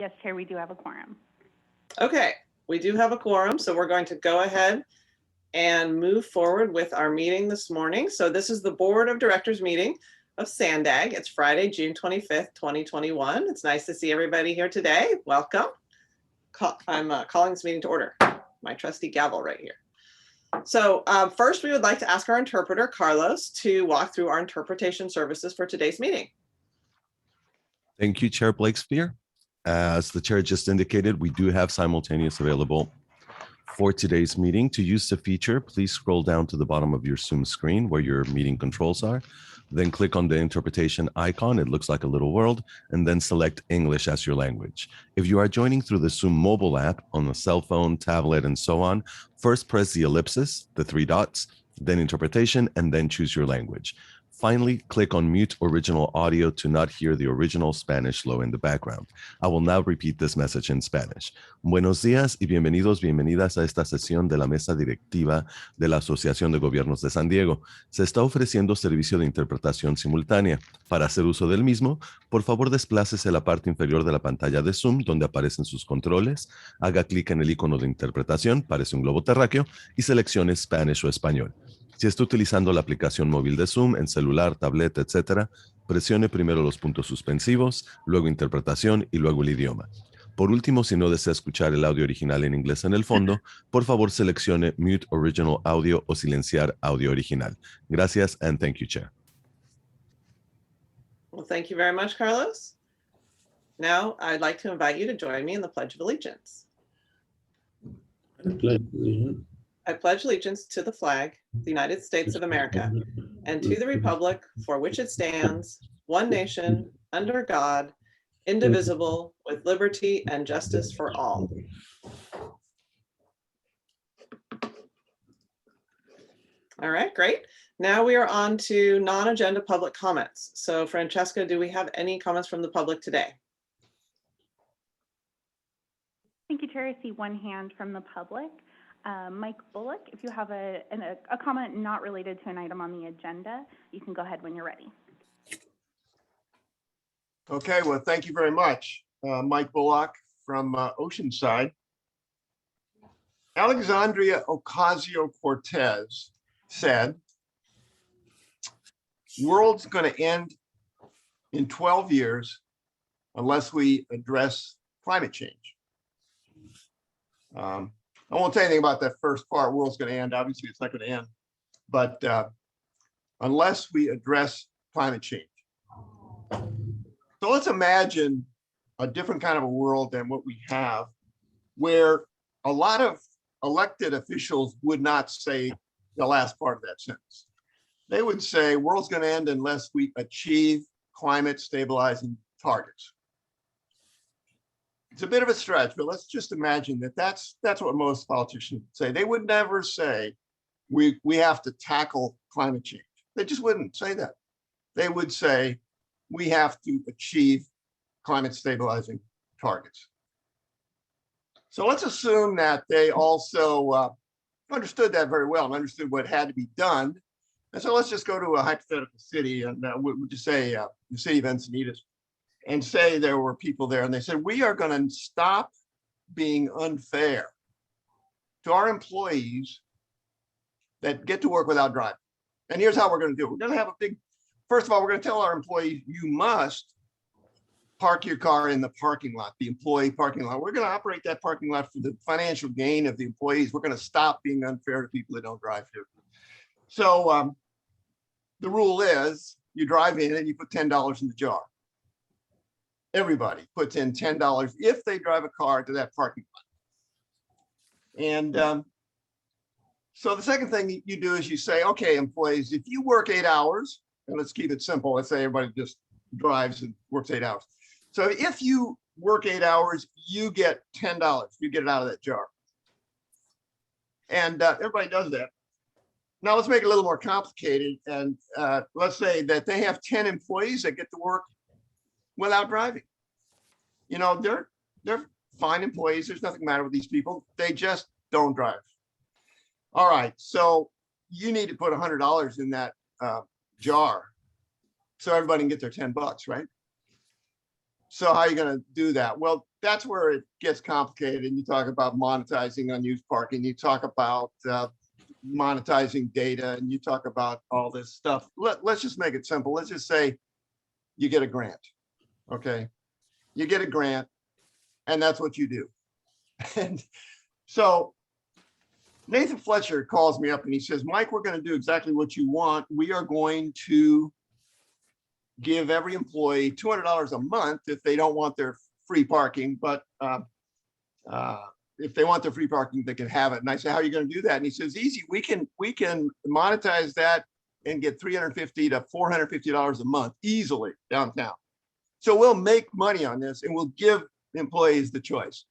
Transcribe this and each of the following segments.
Yes, Chair, we do have a quorum. Okay, we do have a quorum, so we're going to go ahead and move forward with our meeting this morning. So this is the Board of Directors meeting of Sandag. It's Friday, June 25th, 2021. It's nice to see everybody here today. Welcome. I'm calling this meeting to order. My trusty gavel right here. So first, we would like to ask our interpreter, Carlos, to walk through our interpretation services for today's meeting. Thank you, Chair Blakespear. As the chair just indicated, we do have simultaneous available for today's meeting. To use the feature, please scroll down to the bottom of your Zoom screen where your meeting controls are. Then click on the interpretation icon. It looks like a little world, and then select English as your language. If you are joining through the Zoom mobile app on a cell phone, tablet, and so on, first press the ellipsis, the three dots, then interpretation, and then choose your language. Finally, click on mute original audio to not hear the original Spanish flow in the background. I will now repeat this message in Spanish. Buenos días y bienvenidos, bienvenidas a esta sesión de la mesa directiva de la Asociación de Gobiernos de San Diego. Se está ofreciendo servicio de interpretación simultánea. Para hacer uso del mismo, por favor desplácese a la parte inferior de la pantalla de Zoom donde aparecen sus controles, haga clic en el icono de interpretación, parece un globo terráqueo, y seleccione Spanish o español. Si está utilizando la aplicación móvil de Zoom en celular, tableta, etc., presione primero los puntos suspensivos, luego interpretación y luego el idioma. Por último, si no desea escuchar el audio original en inglés en el fondo, por favor seleccione Mute Original Audio o silenciar audio original. Gracias and thank you, Chair. Well, thank you very much, Carlos. Now, I'd like to invite you to join me in the Pledge of Allegiance. I pledge allegiance to the flag, the United States of America, and to the republic for which it stands, one nation, under God, indivisible, with liberty and justice for all. All right, great. Now we are on to non-agenda public comments. So Francesca, do we have any comments from the public today? Thank you, Chair. I see one hand from the public. Mike Bullock, if you have a comment not related to an item on the agenda, you can go ahead when you're ready. Okay, well, thank you very much. Mike Bullock from Oceanside. Alexandria Ocasio-Cortez said, world's going to end in 12 years unless we address climate change. I won't say anything about that first part, world's going to end. Obviously, it's not going to end. But unless we address climate change. So let's imagine a different kind of a world than what we have, where a lot of elected officials would not say the last part of that sentence. They would say, world's going to end unless we achieve climate stabilizing targets. It's a bit of a stretch, but let's just imagine that that's what most politicians say. They would never say we have to tackle climate change. They just wouldn't say that. They would say we have to achieve climate stabilizing targets. So let's assume that they also understood that very well and understood what had to be done. And so let's just go to a hypothetical city, and we'll just say the city of Encinitas, and say there were people there and they said, we are going to stop being unfair to our employees that get to work without driving. And here's how we're going to do it. We're going to have a big, first of all, we're going to tell our employees, you must park your car in the parking lot, the employee parking lot. We're going to operate that parking lot for the financial gain of the employees. We're going to stop being unfair to people that don't drive here. So the rule is you drive in and you put $10 in the jar. Everybody puts in $10 if they drive a car to that parking lot. And so the second thing you do is you say, okay, employees, if you work 8 hours, and let's keep it simple, let's say everybody just drives and works 8 hours. So if you work 8 hours, you get $10. You get it out of that jar. And everybody does that. Now let's make it a little more complicated. And let's say that they have 10 employees that get to work without driving. You know, they're fine employees. There's nothing the matter with these people. They just don't drive. All right, so you need to put $100 in that jar so everybody can get their $10, right? So how are you going to do that? Well, that's where it gets complicated. And you talk about monetizing unused parking, you talk about monetizing data, and you talk about all this stuff. Let's just make it simple. Let's just say you get a grant, okay? You get a grant, and that's what you do. And so Nathan Fletcher calls me up and he says, Mike, we're going to do exactly what you want. We are going to give every employee $200 a month if they don't want their free parking, but if they want their free parking, they can have it. And I say, how are you going to do that? And he says, easy. We can monetize that and get $350 to $450 a month easily downtown. So we'll make money on this and we'll give employees the choice.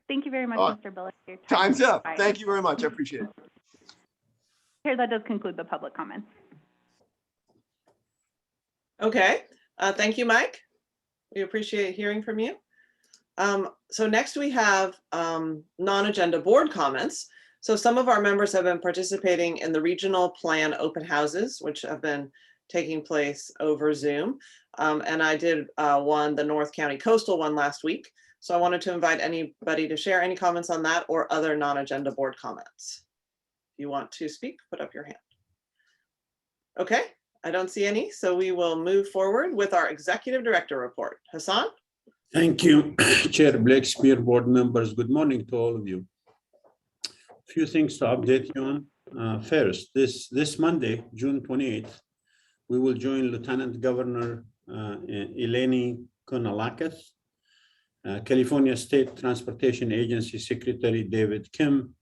Thank you very much, Mr. Bullock. Your time Time's is up. expired. Thank you very much. I appreciate it. Here, that does conclude the public comments. Okay, thank you, Mike. We appreciate hearing from you. So next we have non-agenda board comments. So some of our members have been participating in the regional plan open houses, which have been taking place over Zoom. And I did the North County Coastal one last week. So I wanted to invite anybody to share any comments on that or other non-agenda board comments. If you want to speak, put up your hand. Okay, I don't see any, so we will move forward with our executive director report. Hassan? Thank you, Chair Blakespear, board members. Good morning to all of you. A few things to update you on. First, this Monday, June 28th, we will join Lieutenant Governor Eleni Konalakis, California State Transportation Agency Secretary David Kim,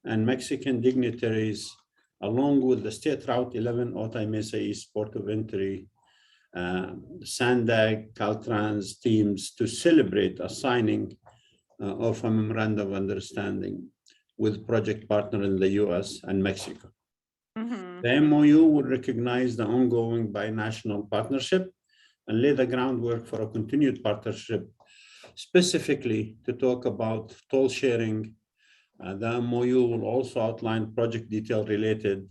and Mexican dignitaries, along with the State Route 11 Otay Mesa East Port of Entry, Sandag, Caltrans teams to celebrate a signing of a memorandum of understanding with project partner in the US and Mexico. Mm-hmm. The MOU will recognize the ongoing binational partnership and lay the groundwork for a continued partnership, specifically to talk about toll sharing. The MOU will also outline project detail related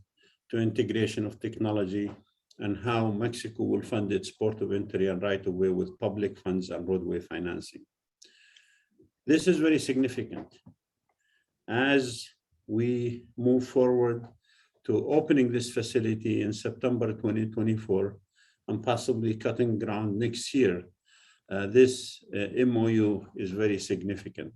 to integration of technology and how Mexico will fund its port of entry and right-of-way with public funds and roadway financing. This is very significant as we move forward to opening this facility in September 2024 and possibly cutting ground next year. This MOU is very significant.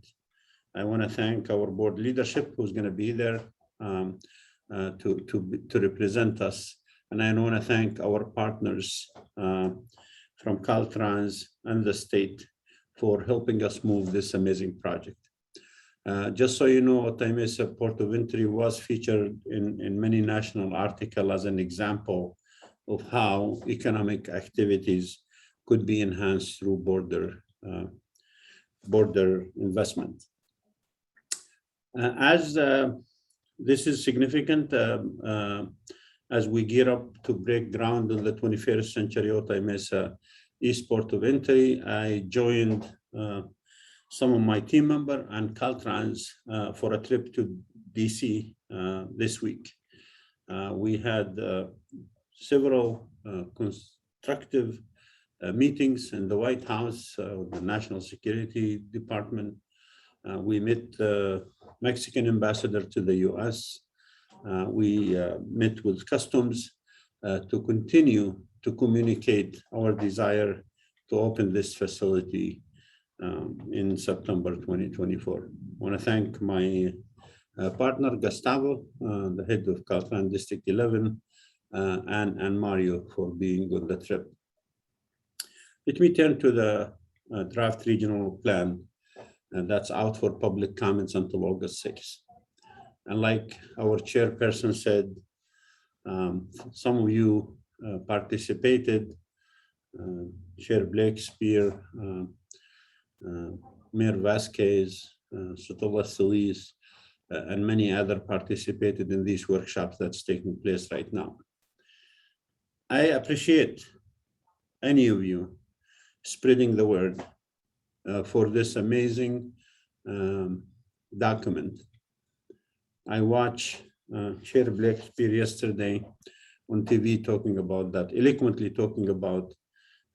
I want to thank our board leadership who's going to be there to represent us. And I want to thank our partners from Caltrans and the state for helping us move this amazing project. Just so you know, Otay Mesa Port of Entry was featured in many national articles as an example of how economic activities could be enhanced through border investment. As this is significant, as we gear up to break ground on the 21st century Otay Mesa East Port of Entry, I joined some of my team members and Caltrans for a trip to DC this week. We had several constructive meetings in the White House, the National Security Department. We met the Mexican ambassador to the US. We met with Customs to continue to communicate our desire to open this facility in September 2024. I want to thank my partner, Gustavo, the head of Caltrans District 11, and Mario for being on the trip. Let me turn to the draft regional plan that's out for public comments until August 6th. And like our chairperson said, some of you participated, Chair Blakespear, Mayor Vasquez, Sotola Solis, and many other participated in these workshops that's taking place right now. I appreciate any of you spreading the word for this amazing document. I watched Chair Blakespear yesterday on TV talking about that, eloquently talking about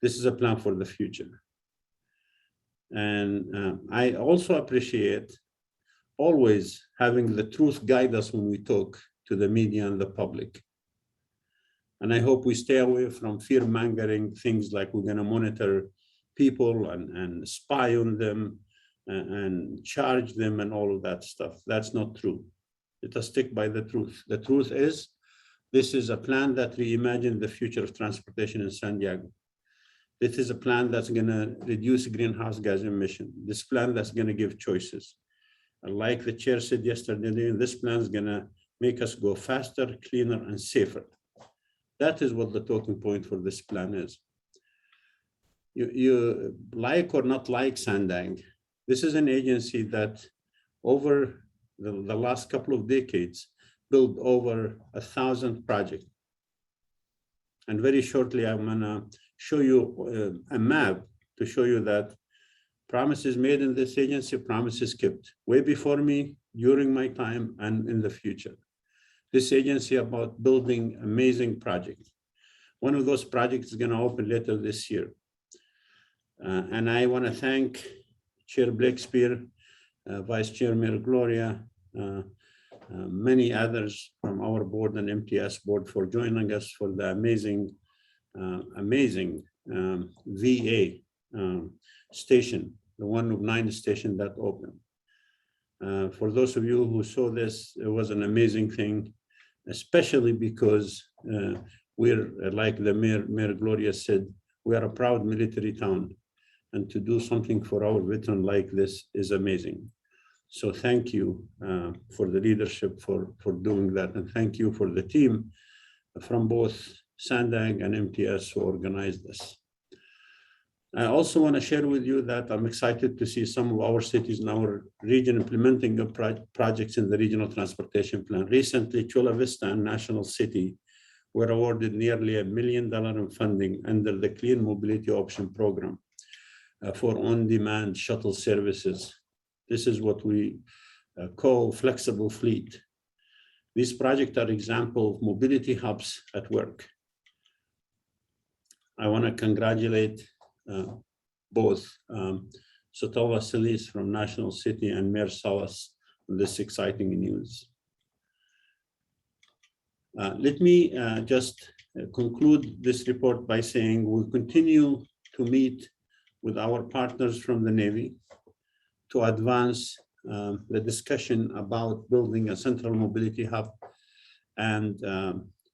this is a plan for the future. And I also appreciate always having the truth guide us when we talk to the media and the public. And I hope we stay away from fear-mongering things like we're going to monitor people and spy on them and charge them and all of that stuff. That's not true. Let us stick by the truth. The truth is, this is a plan that reimagined the future of transportation in San Diego. This is a plan that's going to reduce greenhouse gas emission. This plan that's going to give choices. And like the chair said yesterday, this plan is going to make us go faster, cleaner, and safer. That is what the talking point for this plan is. You like or not like Sandag, this is an agency that over the last couple of decades built over 1,000 projects. And very shortly, I'm gonna show you a map to show you that promises made in this agency, promises kept way before me, during my time, and in the future. This agency about building amazing projects. One of those projects is gonna open later this year. And I wanna thank Chair Blakespeare, Vice Chair Mayor Gloria, many others from our board and MTS board for joining us for the amazing VA station, the one of 9 station that opened. For those of you who saw this, it was an amazing thing, especially because we're, like the Mayor Gloria said, we are a proud military town. And to do something for our veteran like this is amazing. So thank you for the leadership for doing that. And thank you for the team from both Sandag and MTS who organized this. I also want to share with you that I'm excited to see some of our cities in our region implementing projects in the regional transportation plan. Recently, Chula Vista and National City were awarded nearly $1 million in funding under the Clean Mobility Option Program for on-demand shuttle services. This is what we call flexible fleet. These projects are example of mobility hubs at work. I want to congratulate both Sotol Vasilis from National City and Mayor Salas on this exciting news. Let me just conclude this report by saying we'll continue to meet with our partners from the Navy to advance the discussion about building a central mobility hub and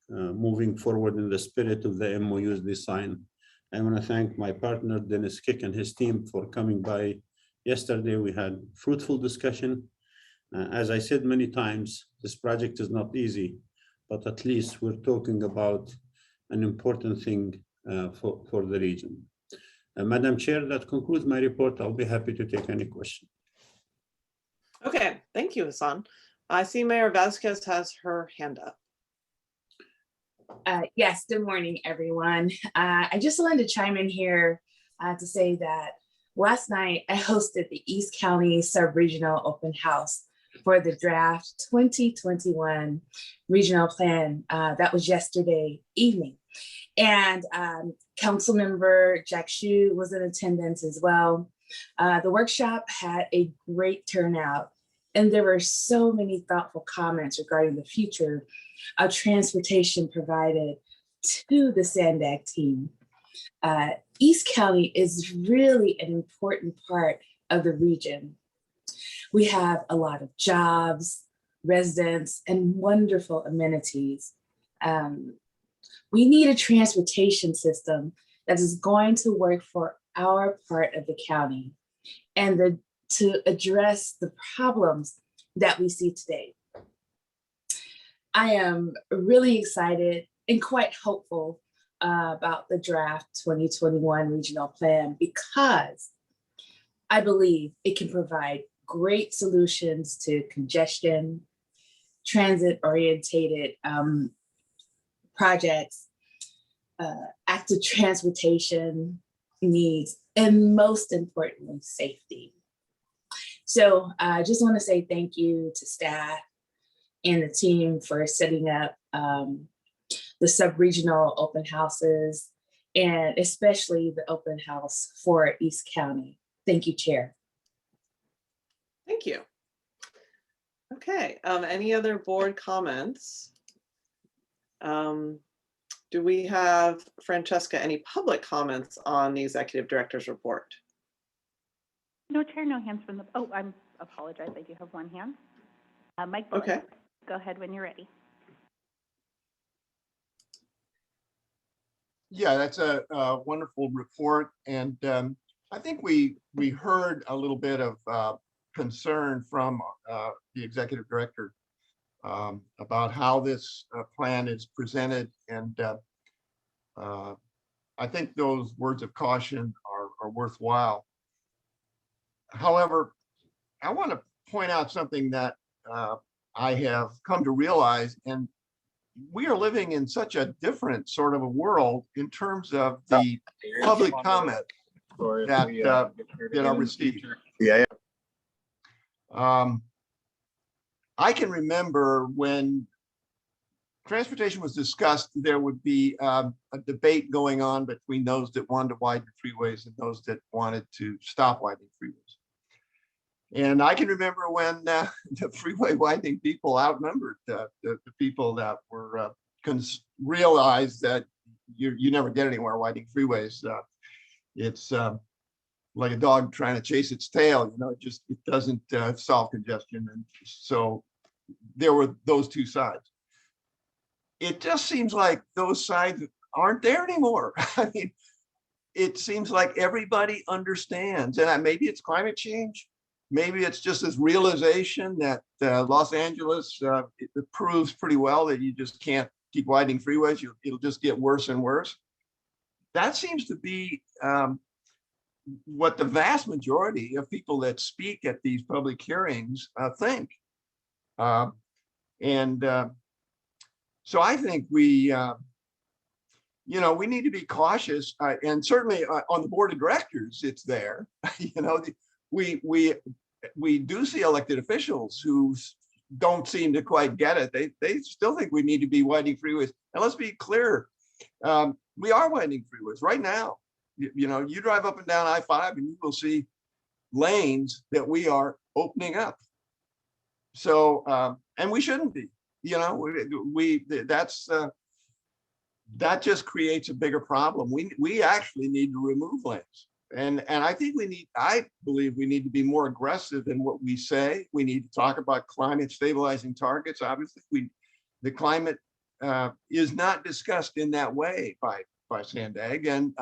moving forward in the spirit of the MOU's design. I want to thank my partner, Dennis Kick, and his team for coming by yesterday. We had fruitful discussion. As I said many times, this project is not easy, but at least we're talking about an important thing for the region. Madam Chair, that concludes my report. I'll be happy to take any question. Okay, thank you, Hassan. I see Mayor Vasquez has her hand up. Yes, good morning, everyone. I just wanted to chime in here to say that last night I hosted the East County Sub-Regional Open House for the draft 2021 regional plan. That was yesterday evening. And Councilmember Jack Hsu was in attendance as well. The workshop had a great turnout, and there were so many thoughtful comments regarding the future of transportation provided to the Sandag team. East County is really an important part of the region. We have a lot of jobs, residents, and wonderful amenities. We need a transportation system that is going to work for our part of the county and to address the problems that we see today. I am really excited and quite hopeful about the draft 2021 regional plan because I believe it can provide great solutions to congestion, transit-oriented projects, active transportation needs, and most importantly, safety. So I just want to say thank you to staff and the team for setting up the sub-regional open houses, and especially the open house for East County. Thank you, Chair. Thank you. Okay, any other board comments? Do we have, Francesca, any public comments on the executive director's report? No, Chair, no hands from the, oh, I apologize, I do have one hand. Mike Bullock, Okay. go ahead when you're ready. Yeah, that's a wonderful report. And I think we heard a little bit of concern from the executive director about how this plan is presented. And I think those words of caution are worthwhile. However, I want to point out something that I have come to realize, and we are living in such a different sort of a world in terms of the public comment that are received. Yeah. I can remember when transportation was discussed, there would be a debate going on between those that wanted to widen freeways and those that wanted to stop widening freeways. And I can remember when the freeway widening people outnumbered the people that were realized that you never get anywhere widening freeways. It's like a dog trying to chase its tail, you know, it doesn't solve congestion. And so there were those two sides. It just seems like those sides aren't there anymore. I mean, it seems like everybody understands, and maybe it's climate change. Maybe it's just this realization that Los Angeles, it proves pretty well that you just can't keep widening freeways. It'll just get worse and worse. That seems to be what the vast majority of people that speak at these public hearings think. So I think we need to be cautious, and certainly on the board of directors, it's there. We do see elected officials who don't seem to quite get it. They still think we need to be widening freeways. And let's be clear, we are widening freeways right now. You drive up and down I-5 and you will see lanes that we are opening up. So, and we shouldn't be, that just creates a bigger problem. We actually need to remove lanes. And I believe we need to be more aggressive in what we say. We need to talk about climate stabilizing targets. Obviously, the climate is not discussed in that way by Sandag, and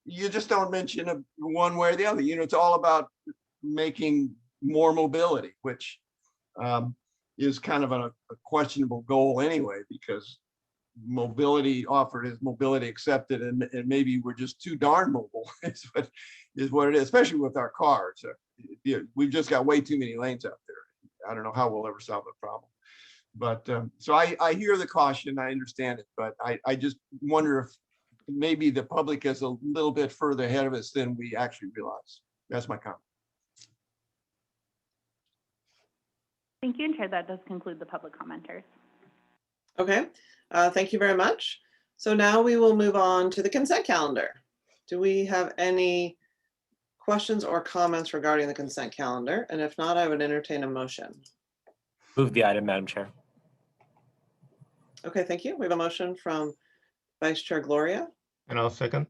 you just don't mention one way or the other. It's all about making more mobility, which is kind of a questionable goal anyway, because mobility offered is mobility accepted, and maybe we're just too darn mobile is what it is, especially with our cars. We've just got way too many lanes out there. I don't know how we'll ever solve the problem. But so I hear the caution, I understand it, but I just wonder if maybe the public is a little bit further ahead of us than we actually realize. That's my comment. Thank you, and Chair, that does conclude the public commenters. Okay, thank you very much. So now we will move on to the consent calendar. Do we have any questions or comments regarding the consent calendar? And if not, I would entertain a motion. Move the item, Madam Chair. Okay, thank you. We have a motion from Vice Chair Gloria. And I'll second.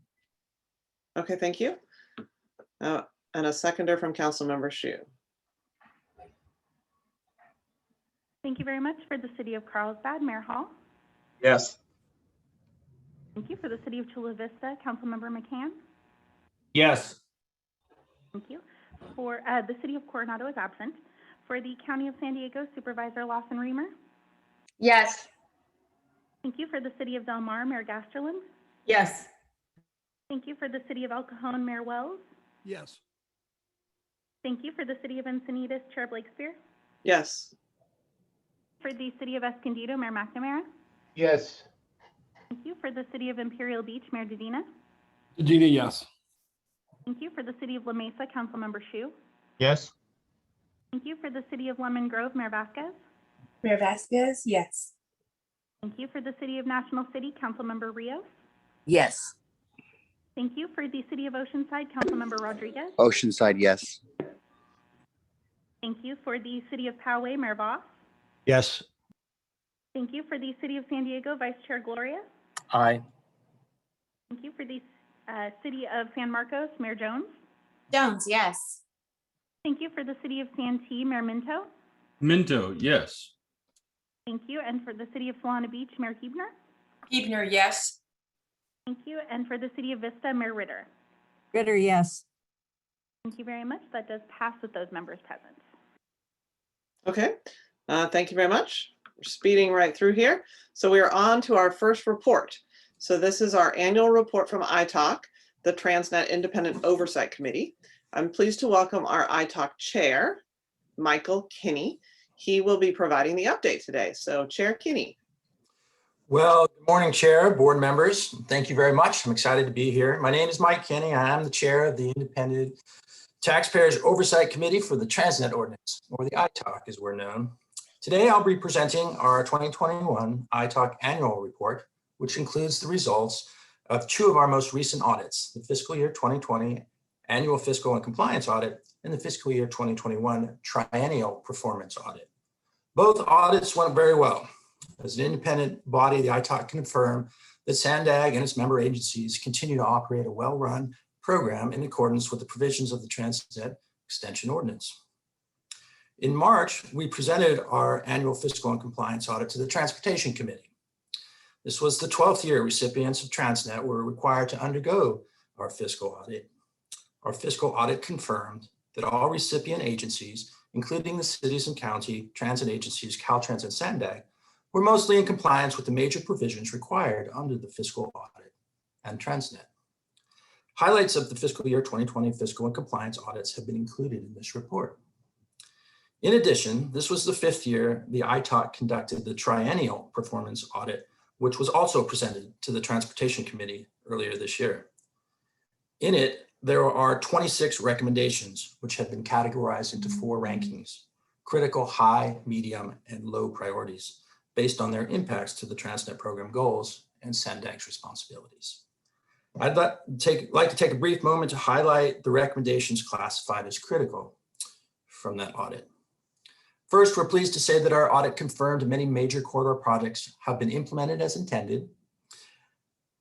Okay, thank you. And a seconder from Councilmember Shu. Thank you very much. For the City of Carlsbad, Mayor Hall. Yes. Thank you. For the City of Chula Vista, Councilmember McCann. Yes. Thank you. For the City of Coronado is absent. For the County of San Diego, Supervisor Lawson Reamer. Yes. Thank you. For the City of Del Mar, Mayor Gasterland. Yes. Thank you. For the City of El Cajon, Mayor Wells. Yes. Thank you. For the City of Encinitas, Chair Blakespear. Yes. For the City of Escondido, Mayor McNamara. Yes. Thank you. For the City of Imperial Beach, Mayor Dedina. Dedina, yes. Thank you. For the City of La Mesa, Councilmember Shu. Yes. Thank you. For the City of Lemon Grove, Mayor Vasquez. Mayor Vasquez, yes. Thank you. For the City of National City, Councilmember Rios. Yes. Thank you. For the City of Oceanside, Councilmember Rodriguez. Oceanside, yes. Thank you. For the City of Poway, Mayor Voss. Yes. Thank you. For the City of San Diego, Vice Chair Gloria. Aye. Thank you. For the City of San Marcos, Mayor Jones. Jones, yes. Thank you. For the City of Santee, Mayor Minto. Minto, yes. Thank you. And for the City of Solana Beach, Mayor Huebner. Huebner, yes. Thank you. And for the City of Vista, Mayor Ritter. Ritter, yes. Thank you very much. That does pass with those members present. Okay, thank you very much. We're speeding right through here. So we are on to our first report. So this is our annual report from ITALK, the TransNet Independent Oversight Committee. I'm pleased to welcome our ITALK chair, Michael Kinney. He will be providing the update today. So Chair Kinney. Well, good morning, Chair, board members. Thank you very much. I'm excited to be here. My name is Mike Kinney. I am the chair of the Independent Taxpayers Oversight Committee for the TransNet Ordinance, or the ITALK as we're known. Today, I'll be presenting our 2021 ITALK annual report, which includes the results of two of our most recent audits, the fiscal year 2020 annual fiscal and compliance audit and the fiscal year 2021 triennial performance audit. Both audits went very well. As an independent body, the ITALK confirmed that SANDAG and its member agencies continue to operate a well-run program in accordance with the provisions of the TransNet Extension Ordinance. In March, we presented our annual fiscal and compliance audit to the Transportation Committee. This was the 12th year recipients of TransNet were required to undergo our fiscal audit. Our fiscal audit confirmed that all recipient agencies, including the cities and county transit agencies, Caltrans and SANDAG, were mostly in compliance with the major provisions required under the fiscal audit and TransNet. Highlights of the fiscal year 2020 fiscal and compliance audits have been included in this report. In addition, this was the 5th year the ITALK conducted the triennial performance audit, which was also presented to the Transportation Committee earlier this year. In it, there are 26 recommendations, which have been categorized into 4 rankings: critical, high, medium, and low priorities, based on their impacts to the TransNet program goals and SANDAG's responsibilities. I'd like to take a brief moment to highlight the recommendations classified as critical from that audit. First, we're pleased to say that our audit confirmed many major corridor projects have been implemented as intended,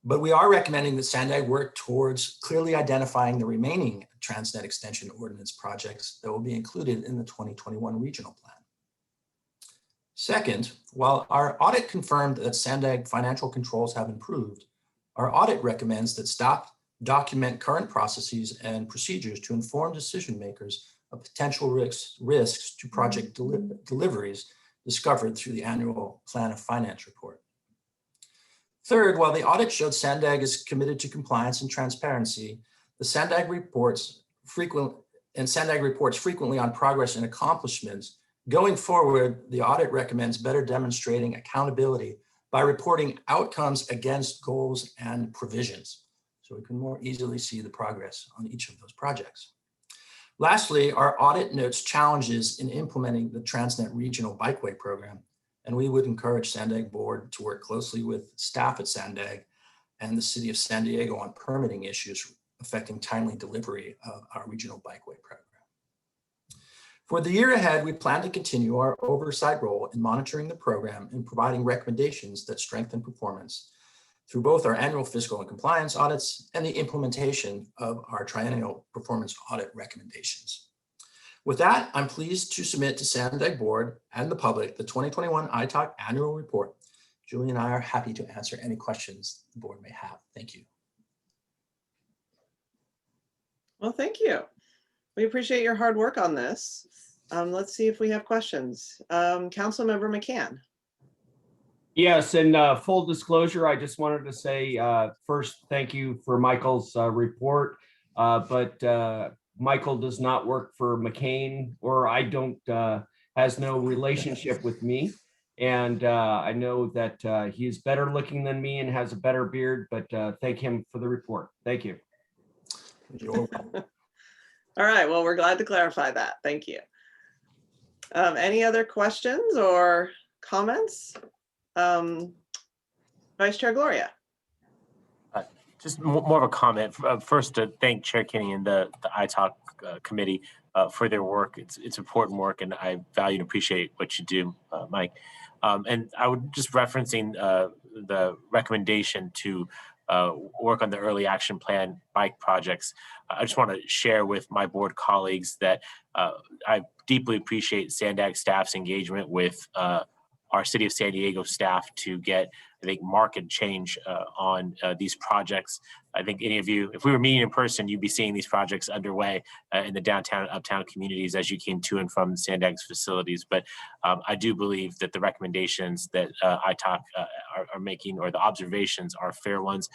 but we are recommending that SANDAG work towards clearly identifying the remaining TransNet Extension Ordinance projects that will be included in the 2021 regional plan. Second, while our audit confirmed that SANDAG financial controls have improved, our audit recommends that staff document current processes and procedures to inform decision makers of potential risks to project deliveries discovered through the annual Plan of Finance report. Third, while the audit showed SANDAG is committed to compliance and transparency, the SANDAG reports frequently on progress and accomplishments. Going forward, the audit recommends better demonstrating accountability by reporting outcomes against goals and provisions, so we can more easily see the progress on each of those projects. Lastly, our audit notes challenges in implementing the TransNet Regional Bikeway Program, and we would encourage SANDAG board to work closely with staff at SANDAG and the City of San Diego on permitting issues affecting timely delivery of our Regional Bikeway Program. For the year ahead, we plan to continue our oversight role in monitoring the program and providing recommendations that strengthen performance through both our annual fiscal and compliance audits and the implementation of our triennial performance audit recommendations. With that, I'm pleased to submit to SANDAG board and the public the 2021 ITALK annual report. Julie and I are happy to answer any questions the board may have. Thank you. Well, thank you. We appreciate your hard work on this. Let's see if we have questions. Councilmember McCann. Yes, and full disclosure, I just wanted to say first, thank you for Michael's report, but Michael does not work for McCain, or has no relationship with me. And I know that he is better looking than me and has a better beard, but thank him for the report. Thank you. All right, well, we're glad to clarify that. Thank you. Any other questions or comments? Vice Chair Gloria. Just more of a comment. First, to thank Chair Kinney and the ITALK committee for their work. It's important work, and I value and appreciate what you do, Mike. And I would just referencing the recommendation to work on the early action plan bike projects. I just want to share with my board colleagues that I deeply appreciate Sandag staff's engagement with our City of San Diego staff to get, I think, market change on these projects. I think any of you, if we were meeting in person, you'd be seeing these projects underway in the downtown and uptown communities as you came to and from Sandag's facilities. But I do believe that the recommendations that ITALK are making, or the observations, are fair ones.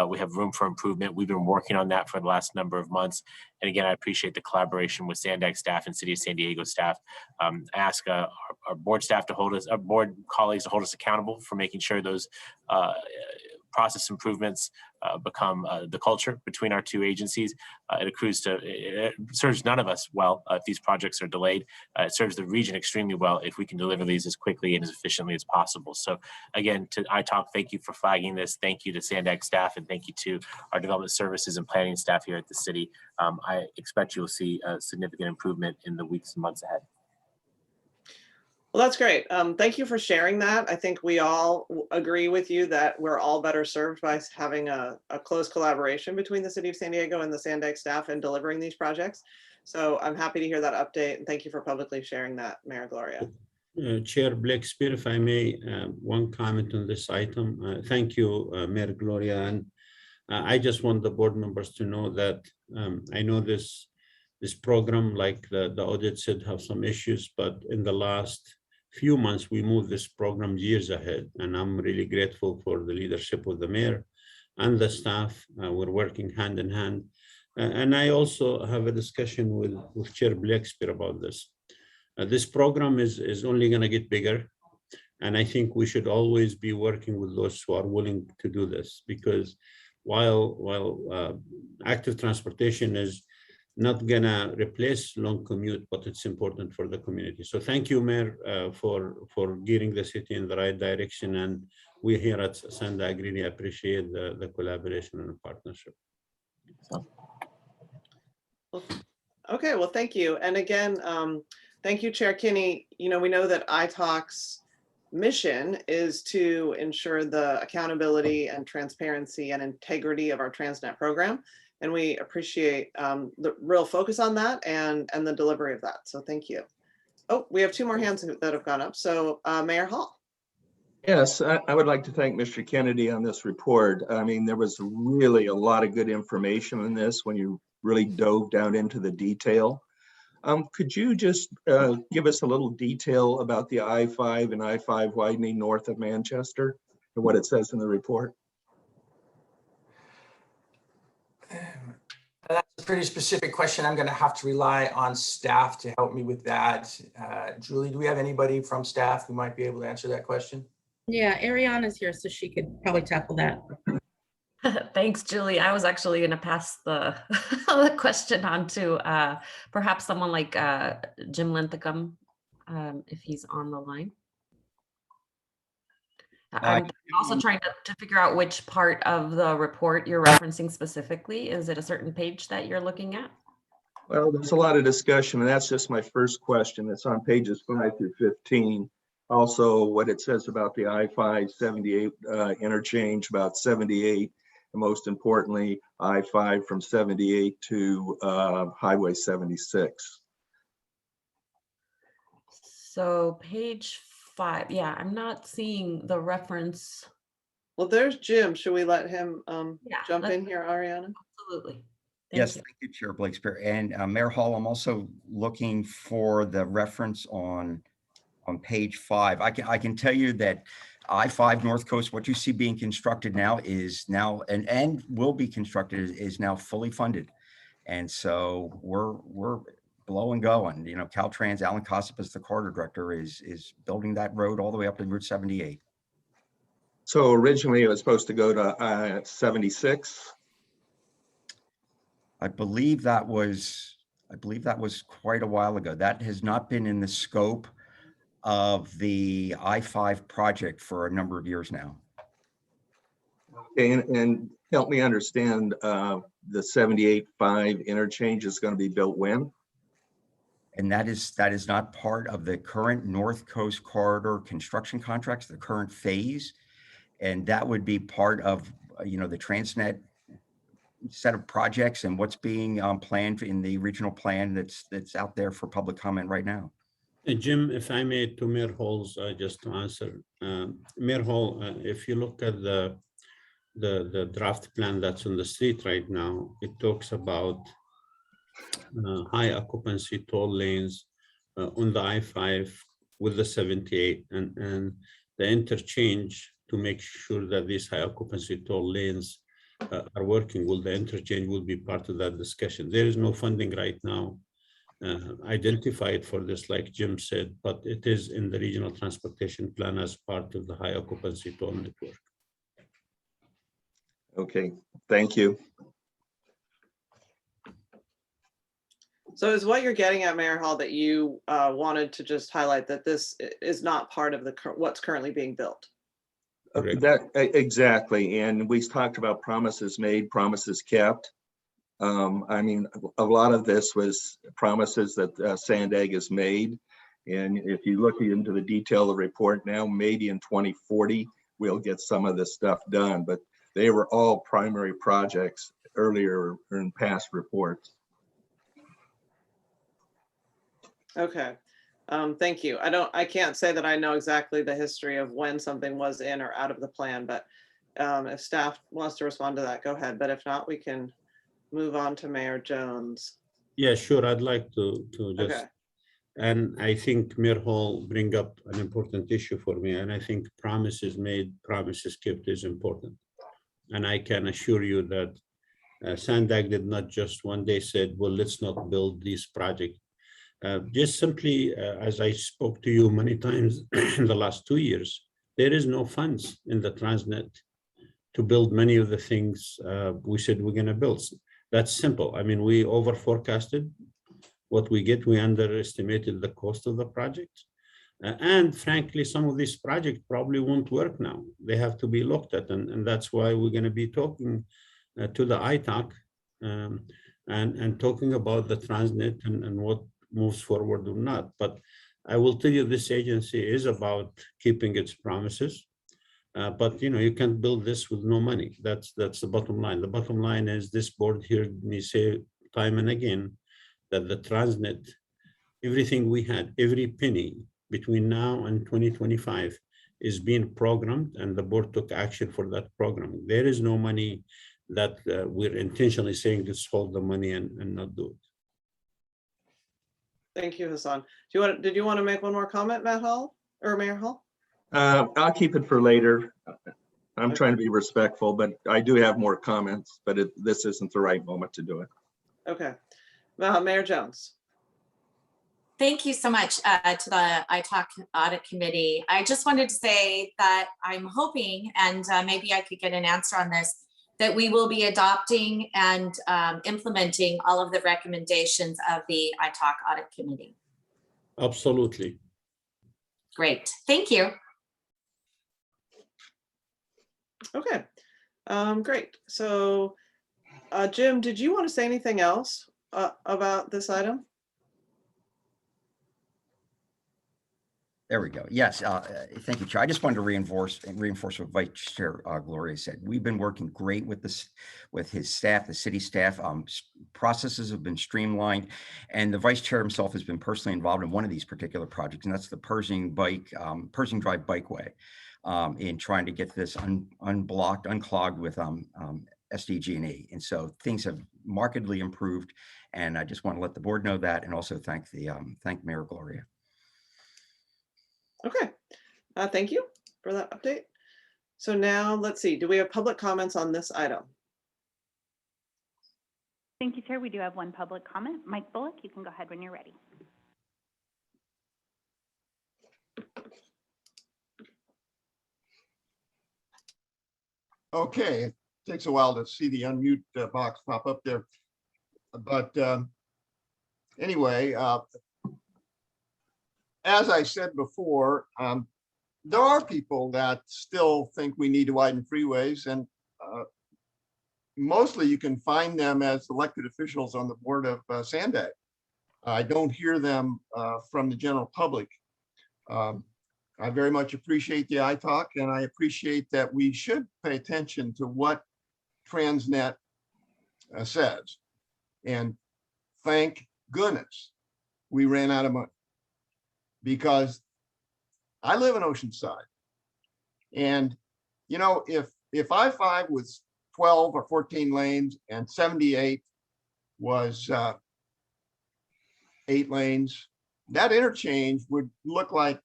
We have room for improvement. We've been working on that for the last number of months. And again, I appreciate the collaboration with Sandag staff and City of San Diego staff. I ask our board staff to hold us, our board colleagues to hold us accountable for making sure those process improvements become the culture between our two agencies. It serves none of us well if these projects are delayed. It serves the region extremely well if we can deliver these as quickly and as efficiently as possible. So again, to ITALK, thank you for flagging this. Thank you to Sandag staff, and thank you to our development services and planning staff here at the city. I expect you will see a significant improvement in the weeks and months ahead. Well, that's great. Thank you for sharing that. I think we all agree with you that we're all better served by having a close collaboration between the City of San Diego and the Sandag staff in delivering these projects. So I'm happy to hear that update, and thank you for publicly sharing that, Mayor Gloria. Chair Blakespear, if I may, one comment on this item. Thank you, Mayor Gloria. And I just want the board members to know that I know this program, like the audit said, have some issues, but in the last few months, we moved this program years ahead. And I'm really grateful for the leadership of the mayor and the staff. We're working hand in hand. And I also have a discussion with Chair Blakespear about this. This program is only going to get bigger. And I think we should always be working with those who are willing to do this, because while active transportation is not gonna replace long commute, but it's important for the community. So thank you, Mayor, for gearing the city in the right direction. And we here at Sandag really appreciate the collaboration and the partnership. Okay, well, thank you. And again, thank you, Chair Kinney. You know, we know that ITALK's mission is to ensure the accountability and transparency and integrity of our TransNet program. And we appreciate the real focus on that and the delivery of that. So thank you. Oh, we have two more hands that have gone up. So Mayor Hall. Yes, I would like to thank Mr. Kennedy on this report. I mean, there was really a lot of good information in this when you really dove down into the detail. Could you just give us a little detail about the I-5 and I-5 widening north of Manchester and what it says in the report? That's a pretty specific question. I'm going to have to rely on staff to help me with that. Julie, do we have anybody from staff who might be able to answer that question? Yeah, Ariana's here, so she could probably tackle that. Thanks, Julie. I was actually going to pass the, the question on to perhaps someone like Jim Linthicum, if he's on the line. I'm also trying to figure out which part of the report you're referencing specifically. Is it a certain page that you're looking at? Well, there's a lot of discussion, and that's just my first question. It's on pages 5 through 15. Also, what it says about the I-5-78 interchange, about 78, and most importantly, I-5 from 78 to Highway 76. So page 5, yeah, I'm not seeing the reference. Well, there's Jim. Should we let him jump in here, Ariana? Absolutely. Yes, thank you, Chair Blakespear. And Mayor Hall, I'm also looking for the reference on page 5. I can tell you that I-5 North Coast, what you see being constructed now is now and will be constructed is now fully funded. And so we're blow and going. You know, Caltrans, Alan Kossip is the corridor director, is building that road all the way up to Route 78. So originally it was supposed to go to 76. I believe that was quite a while ago. That has not been in the scope of the I-5 project for a number of years now. Okay, and help me understand, the 78.5 interchange is going to be built when? And that is not part of the current North Coast Corridor construction contracts, the current phase. And that would be part of, the TransNet set of projects and what's being planned in the regional plan that's out there for public comment right now. Jim, if I may, to Mayor Hall's, just to answer. Mayor Hall, if you look at the draft plan that's on the street right now, it talks about high occupancy toll lanes on the I-5 with the 78 and the interchange to make sure that these high occupancy toll lanes are working. Will the interchange will be part of that discussion? There is no funding right now identified for this, like Jim said, but it is in the regional transportation plan as part of the high occupancy toll network. Okay, thank you. So is what you're getting at, Mayor Hall, that you wanted to just highlight that this is not part of what's currently being built? Exactly, and we talked about promises made, promises kept. I mean, a lot of this was promises that Sandag has made. And if you look into the detail of the report now, maybe in 2040, we'll get some of this stuff done, but they were all primary projects earlier in past reports. Okay, thank you. I can't say that I know exactly the history of when something was in or out of the plan, but if staff wants to respond to that, go ahead. But if not, we can move on to Mayor Jones. Yeah, sure. I'd like to just, Okay. And I think Mayor Hall bring up an important issue for me. And I think promises made, promises kept is important. And I can assure you that Sandag did not just one day said, well, let's not build this project. Just simply, as I spoke to you many times in the last 2 years, there is no funds in the TransNet to build many of the things we said we're going to build. That's simple. I mean, we over forecasted what we get. We underestimated the cost of the project. And frankly, some of these projects probably won't work now. They have to be looked at. And that's why we're going to be talking to the ITOC and talking about the TransNet and what moves forward or not. But I will tell you, this agency is about keeping its promises. But you can't build this with no money. That's the bottom line. The bottom line is this board here may say time and again that the TransNet, everything we had, every penny between now and 2025 is being programmed, and the board took action for that programming. There is no money that we're intentionally saying let's hold the money and not do it. Thank you, Hassan. Did you want to make one more comment, Matt Hall or Mayor Hall? I'll keep it for later. I'm trying to be respectful, but I do have more comments, but this isn't the right moment to do it. Okay. Mayor Jones. Thank you so much to the ITOC Audit Committee. I just wanted to say that I'm hoping, and maybe I could get an answer on this, that we will be adopting and implementing all of the recommendations of the ITOC Audit Committee. Absolutely. Great. Thank you. Okay, great. So Jim, did you want to say anything else about this item? There we go. Yes, thank you, Chair. I just wanted to reinforce what Vice Chair Gloria said. We've been working great with his staff, the city staff. Processes have been streamlined, and the Vice Chair himself has been personally involved in one of these particular projects, and that's the Pershing Drive Bikeway, in trying to get this unblocked, unclogged with SDG&E. And so things have markedly improved, and I just want to let the board know that, and also thank Mayor Gloria. Okay, thank you for that update. So now let's see, do we have public comments on this item? Thank you, Chair. We do have one public comment. Mike Bullock, you can go ahead when you're ready. Okay, it takes a while to see the unmute box pop up there. But anyway, as I said before, there are people that still think we need to widen freeways, and mostly you can find them as elected officials on the board of Sandag. I don't hear them from the general public. I very much appreciate the iTalk, and I appreciate that we should pay attention to what TransNet says. And thank goodness we ran out of money, because I live in Oceanside. And, you know, if I-5 was 12 or 14 lanes and 78 was 8 lanes, that interchange would look like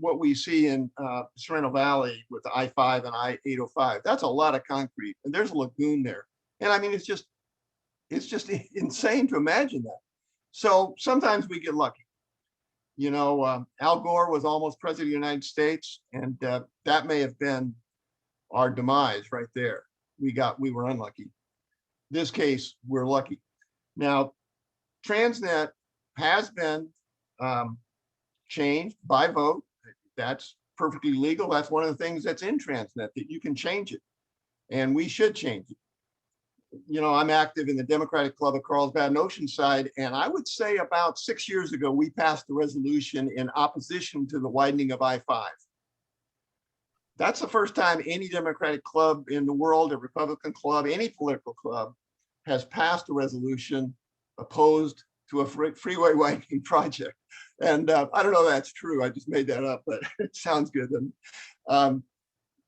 what we see in Sorrento Valley with I-5 and I-805. That's a lot of concrete, and there's a lagoon there. And I mean, it's just insane to imagine that. So sometimes we get lucky. You know, Al Gore was almost president of the United States, and that may have been our demise right there. We were unlucky. This case, we're lucky. Now, TransNet has been changed by vote. That's perfectly legal. That's one of the things that's in TransNet, that you can change it, and we should change it. You know, I'm active in the Democratic Club of Carlsbad and Oceanside, and I would say about 6 years ago, we passed a resolution in opposition to the widening of I-5. That's the first time any Democratic club in the world, a Republican club, any political club, has passed a resolution opposed to a freeway widening project. And I don't know if that's true. I just made that up, but it sounds good.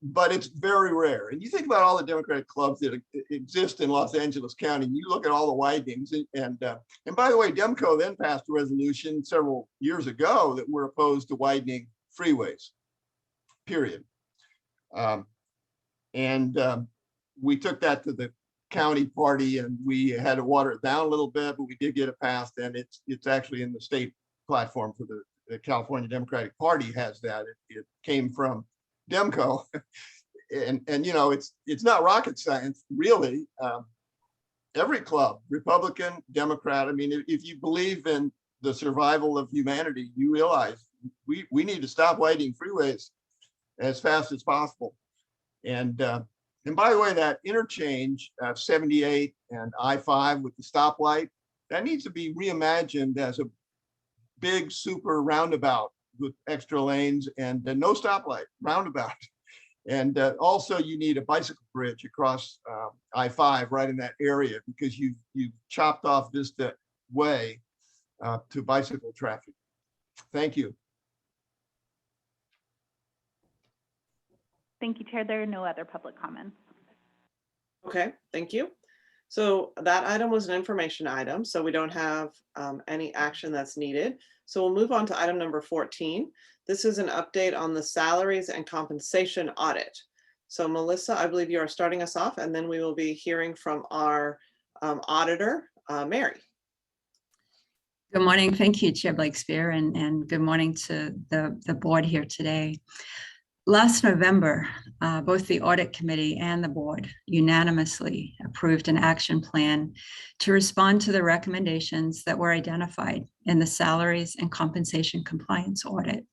But it's very rare. And you think about all the Democratic clubs that exist in Los Angeles County, and you look at all the widenings. And by the way, Demco then passed a resolution several years ago that we're opposed to widening freeways, period. We took that to the county party, and we had to water it down a little bit, but we did get it passed, and it's actually in the state platform for the California Democratic Party has that. It came from Demco, and you know, it's not rocket science, really. Every club, Republican, Democrat, I mean, if you believe in the survival of humanity, you realize we need to stop widening freeways as fast as possible. And by the way, that interchange 78 and I-5 with the stoplight, that needs to be reimagined as a big super roundabout with extra lanes and no stoplight, roundabout. And also you need a bicycle bridge across I-5 right in that area, because you've chopped off Vista Way to bicycle traffic. Thank you. Thank you, Chair. There are no other public comments. Okay, thank you. So that item was an information item, so we don't have any action that's needed. So we'll move on to item number 14. This is an update on the salaries and compensation audit. So Melissa, I believe you are starting us off, and then we will be hearing from our auditor, Mary. Good morning. Thank you, Chair Blakespear, and good morning to the board here today. Last November, both the Audit Committee and the board unanimously approved an action plan to respond to the recommendations that were identified in the Salaries and Compensation Compliance Audit.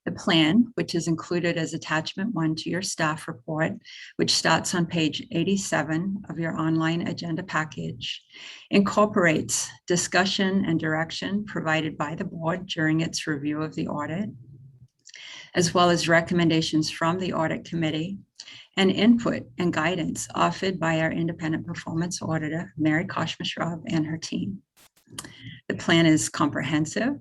The plan, which is included as attachment 1 to your staff report, which starts on page 87 of your online agenda package, incorporates discussion and direction provided by the board during its review of the audit, as well as recommendations from the Audit Committee and input and guidance offered by our independent performance auditor, Mary Koshmashrab, and her team. The plan is comprehensive.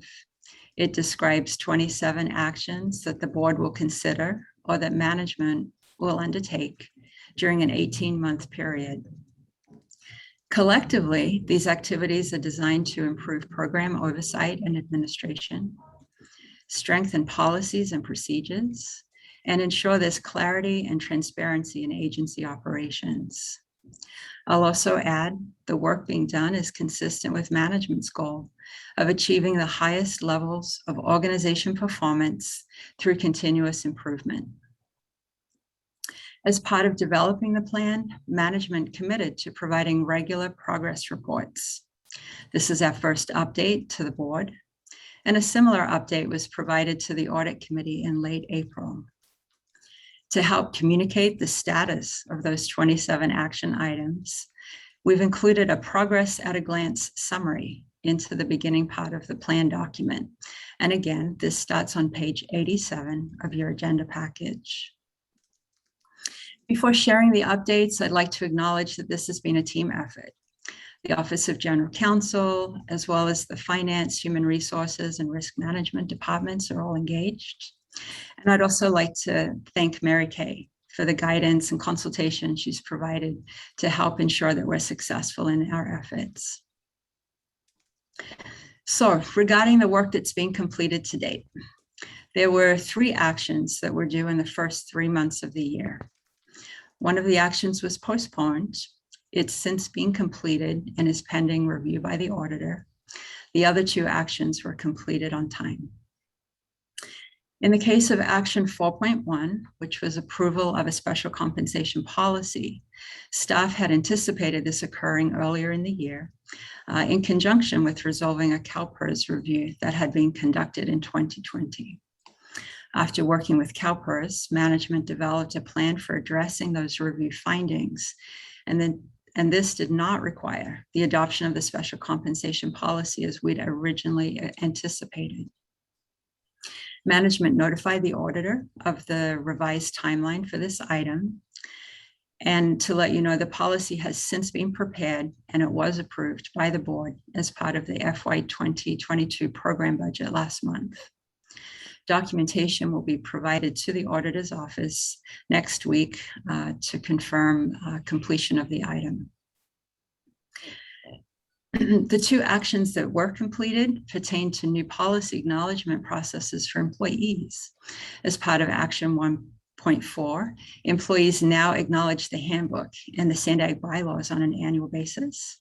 It describes 27 actions that the board will consider or that management will undertake during an 18-month period. Collectively, these activities are designed to improve program oversight and administration, strengthen policies and procedures, and ensure there's clarity and transparency in agency operations. I'll also add the work being done is consistent with management's goal of achieving the highest levels of organization performance through continuous improvement. As part of developing the plan, management committed to providing regular progress reports. This is our first update to the board, and a similar update was provided to the Audit Committee in late April. To help communicate the status of those 27 action items, we've included a progress at a glance summary into the beginning part of the plan document. And again, this starts on page 87 of your agenda package. Before sharing the updates, I'd like to acknowledge that this has been a team effort. The Office of General Counsel, as well as the Finance, Human Resources, and Risk Management departments are all engaged. And I'd also like to thank Mary Kay for the guidance and consultation she's provided to help ensure that we're successful in our efforts. So regarding the work that's been completed to date, there were 3 actions that were due in the first 3 months of the year. One of the actions was postponed. It's since been completed and is pending review by the auditor. The other 2 actions were completed on time. In the case of action 4.1, which was approval of a special compensation policy, staff had anticipated this occurring earlier in the year in conjunction with resolving a CalPERS review that had been conducted in 2020. After working with CalPERS, management developed a plan for addressing those review findings, and this did not require the adoption of the special compensation policy as we'd originally anticipated. Management notified the auditor of the revised timeline for this item. And to let you know, the policy has since been prepared and it was approved by the board as part of the FY 2022 program budget last month. Documentation will be provided to the auditor's office next week to confirm completion of the item. The 2 actions that were completed pertain to new policy acknowledgement processes for employees. As part of action 1.4, employees now acknowledge the handbook and the Sandag bylaws on an annual basis.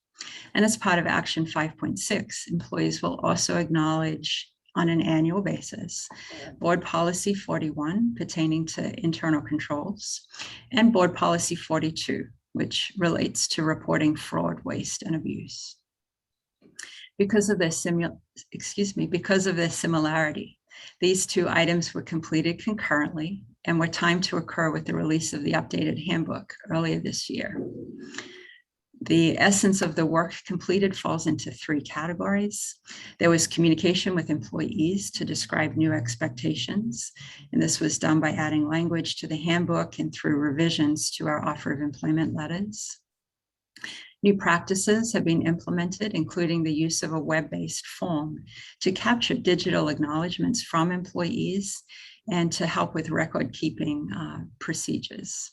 And as part of action 5.6, employees will also acknowledge on an annual basis Board Policy 41 pertaining to internal controls and Board Policy 42, which relates to reporting fraud, waste, and abuse. Because of their similarity, these 2 items were completed concurrently and were timed to occur with the release of the updated handbook earlier this year. The essence of the work completed falls into 3 categories. There was communication with employees to describe new expectations, and this was done by adding language to the handbook and through revisions to our offer of employment letters. New practices have been implemented, including the use of a web-based form to capture digital acknowledgements from employees and to help with record-keeping procedures.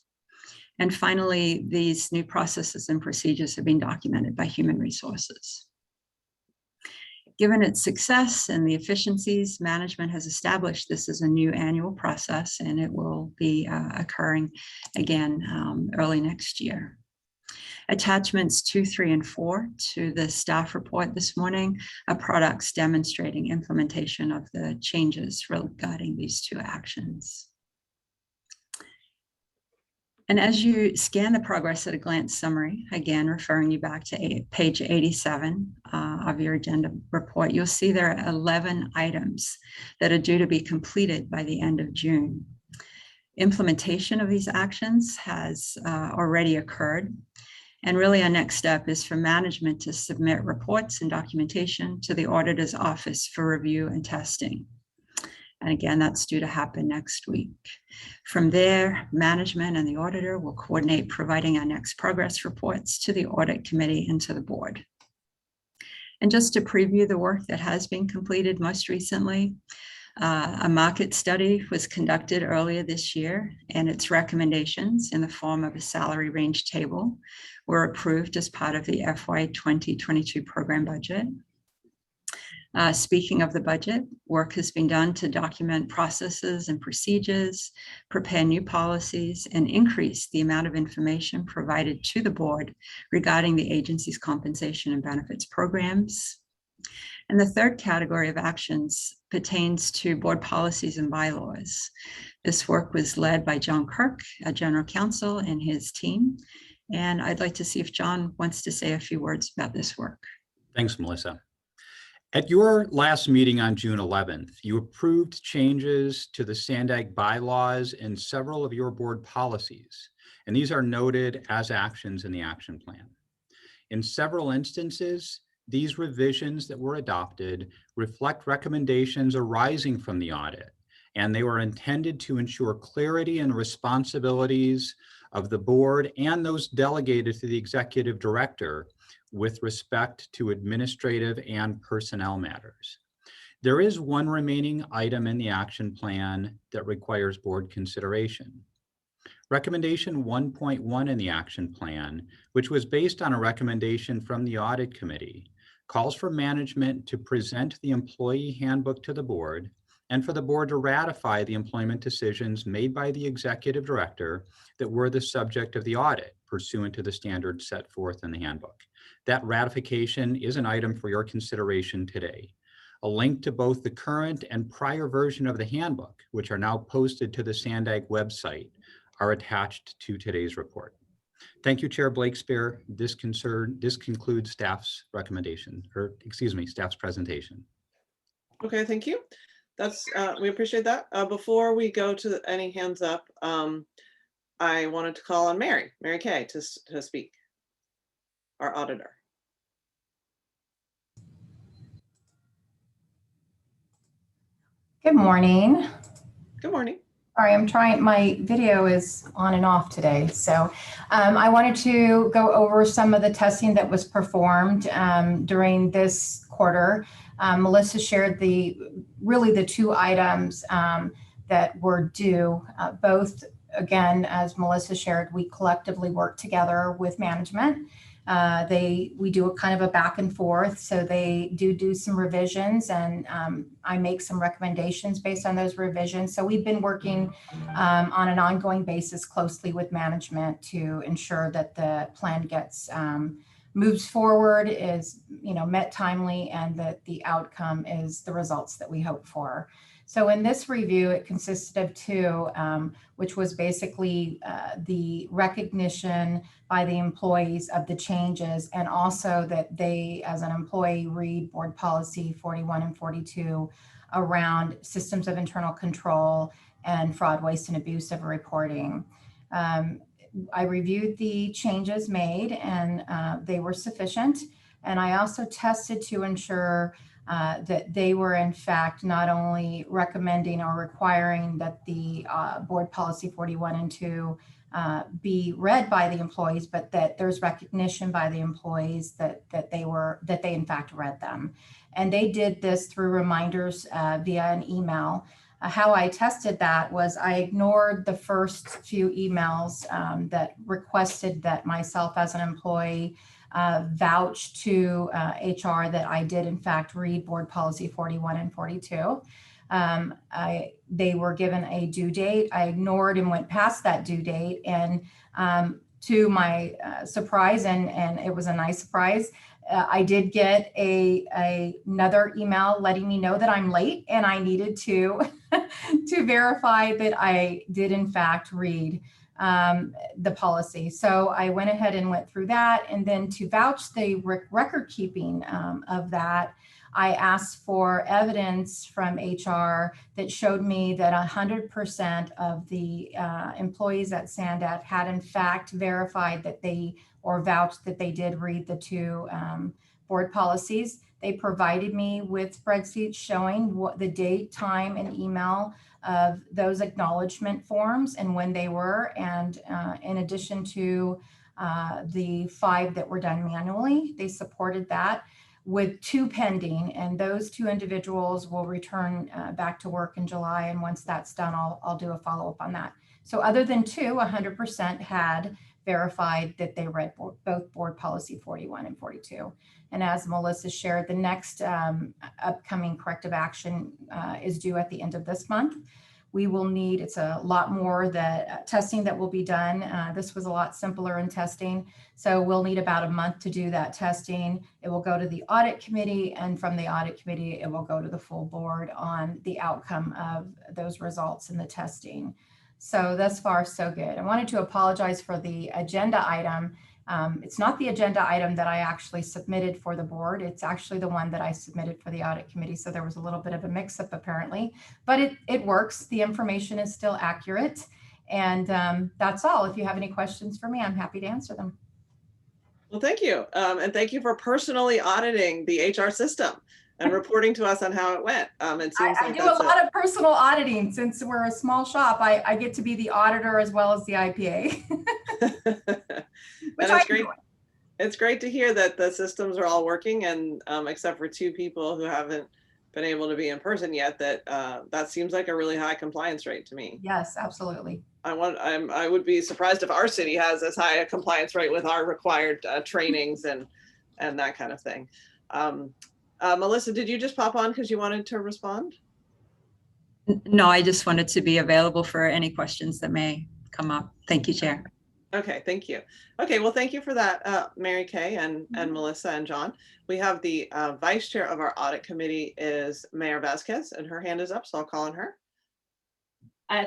And finally, these new processes and procedures have been documented by Human Resources. Given its success and the efficiencies, management has established this as a new annual process, and it will be occurring again early next year. Attachments 2, 3, and 4 to the staff report this morning are products demonstrating implementation of the changes regarding these 2 actions. And as you scan the progress at a glance summary, again, referring you back to page 87 of your agenda report, you'll see there are 11 items that are due to be completed by the end of June. Implementation of these actions has already occurred. And really our next step is for management to submit reports and documentation to the auditor's office for review and testing. And again, that's due to happen next week. From there, management and the auditor will coordinate providing our next progress reports to the audit committee and to the board. And just to preview the work that has been completed most recently, a market study was conducted earlier this year, and its recommendations in the form of a salary range table were approved as part of the FY 2022 program budget. Speaking of the budget, work has been done to document processes and procedures, prepare new policies, and increase the amount of information provided to the board regarding the agency's compensation and benefits programs. And the third category of actions pertains to board policies and bylaws. This work was led by John Kirk, our general counsel, and his team. And I'd like to see if John wants to say a few words about this work. Thanks, Melissa. At your last meeting on June 11th, you approved changes to the SANDAG bylaws and several of your board policies, and these are noted as actions in the action plan. In several instances, these revisions that were adopted reflect recommendations arising from the audit, and they were intended to ensure clarity and responsibilities of the board and those delegated to the executive director with respect to administrative and personnel matters. There is one remaining item in the action plan that requires board consideration. Recommendation 1.1 in the action plan, which was based on a recommendation from the audit committee, calls for management to present the employee handbook to the board and for the board to ratify the employment decisions made by the executive director that were the subject of the audit pursuant to the standards set forth in the handbook. That ratification is an item for your consideration today. A link to both the current and prior version of the handbook, which are now posted to the SANDAG website, are attached to today's report. Thank you, Chair Blakespear. This concludes staff's recommendation, or excuse me, staff's presentation. Okay, thank you. That's we appreciate that. Before we go to any hands up, I wanted to call on Mary Kay to speak, our auditor. Good morning. Good morning. Sorry, I'm trying, my video is on and off today. So I wanted to go over some of the testing that was performed during this quarter. Melissa shared really the two items that were due. Both, again, as Melissa shared, we collectively work together with management. We do a kind of a back and forth. So they do some revisions, and I make some recommendations based on those revisions. So we've been working on an ongoing basis closely with management to ensure that the plan gets moves forward, is met timely, and that the outcome is the results that we hope for. So in this review, it consisted of two, which was basically the recognition by the employees of the changes, and also that they, as an employee, read board policy 41 and 42 around systems of internal control and fraud, waste, and abusive reporting. I reviewed the changes made, and they were sufficient. And I also tested to ensure that they were in fact not only recommending or requiring that the board policy 41 and 2 be read by the employees, but that there's recognition by the employees that they in fact read them. And they did this through reminders via an email. How I tested that was I ignored the first few emails that requested that myself as an employee vouch to HR that I did in fact read board policy 41 and 42. They were given a due date. I ignored and went past that due date. And to my surprise, and it was a nice surprise, I did get another email letting me know that I'm late and I needed to verify that I did in fact read the policy. So I went ahead and went through that. And then to vouch the record keeping of that, I asked for evidence from HR that showed me that 100% of the employees at SANDAG had in fact verified that they, or vouched that they did read the two board policies. They provided me with spreadsheets showing what the date, time, and email of those acknowledgement forms and when they were. And in addition to the 5 that were done manually, they supported that with 2 pending, and those 2 individuals will return back to work in July. And once that's done, I'll do a follow-up on that. So other than 2, 100% had verified that they read both board policy 41 and 42. And as Melissa shared, the next upcoming corrective action is due at the end of this month. We will need, it's a lot more testing that will be done. This was a lot simpler in testing. So we'll need about a month to do that testing. It will go to the audit committee, and from the audit committee, it will go to the full board on the outcome of those results in the testing. So thus far, so good. I wanted to apologize for the agenda item. It's not the agenda item that I actually submitted for the board. It's actually the one that I submitted for the audit committee. So there was a little bit of a mix-up apparently, but it works. The information is still accurate. And that's all. If you have any questions for me, I'm happy to answer them. Well, thank you. And thank you for personally auditing the HR system and reporting to us on how it went. It seems I like do a lot of personal auditing. Since we're a small shop, I get to be the auditor as well as the IPA. And it's great. It's great to hear that the systems are all working, and except for 2 people who haven't been able to be in person yet, that seems like a really high compliance rate to me. Yes, absolutely. I would be surprised if our city has as high a compliance rate with our required trainings and that kind of thing. Melissa, did you just pop on because you wanted to respond? No, I just wanted to be available for any questions that may come up. Thank you, Chair. Okay, thank you. Okay, well, thank you for that, Mary Kay and Melissa and John. We have the vice chair of our audit committee is Mayor Vasquez, and her hand is up, so I'll call on her.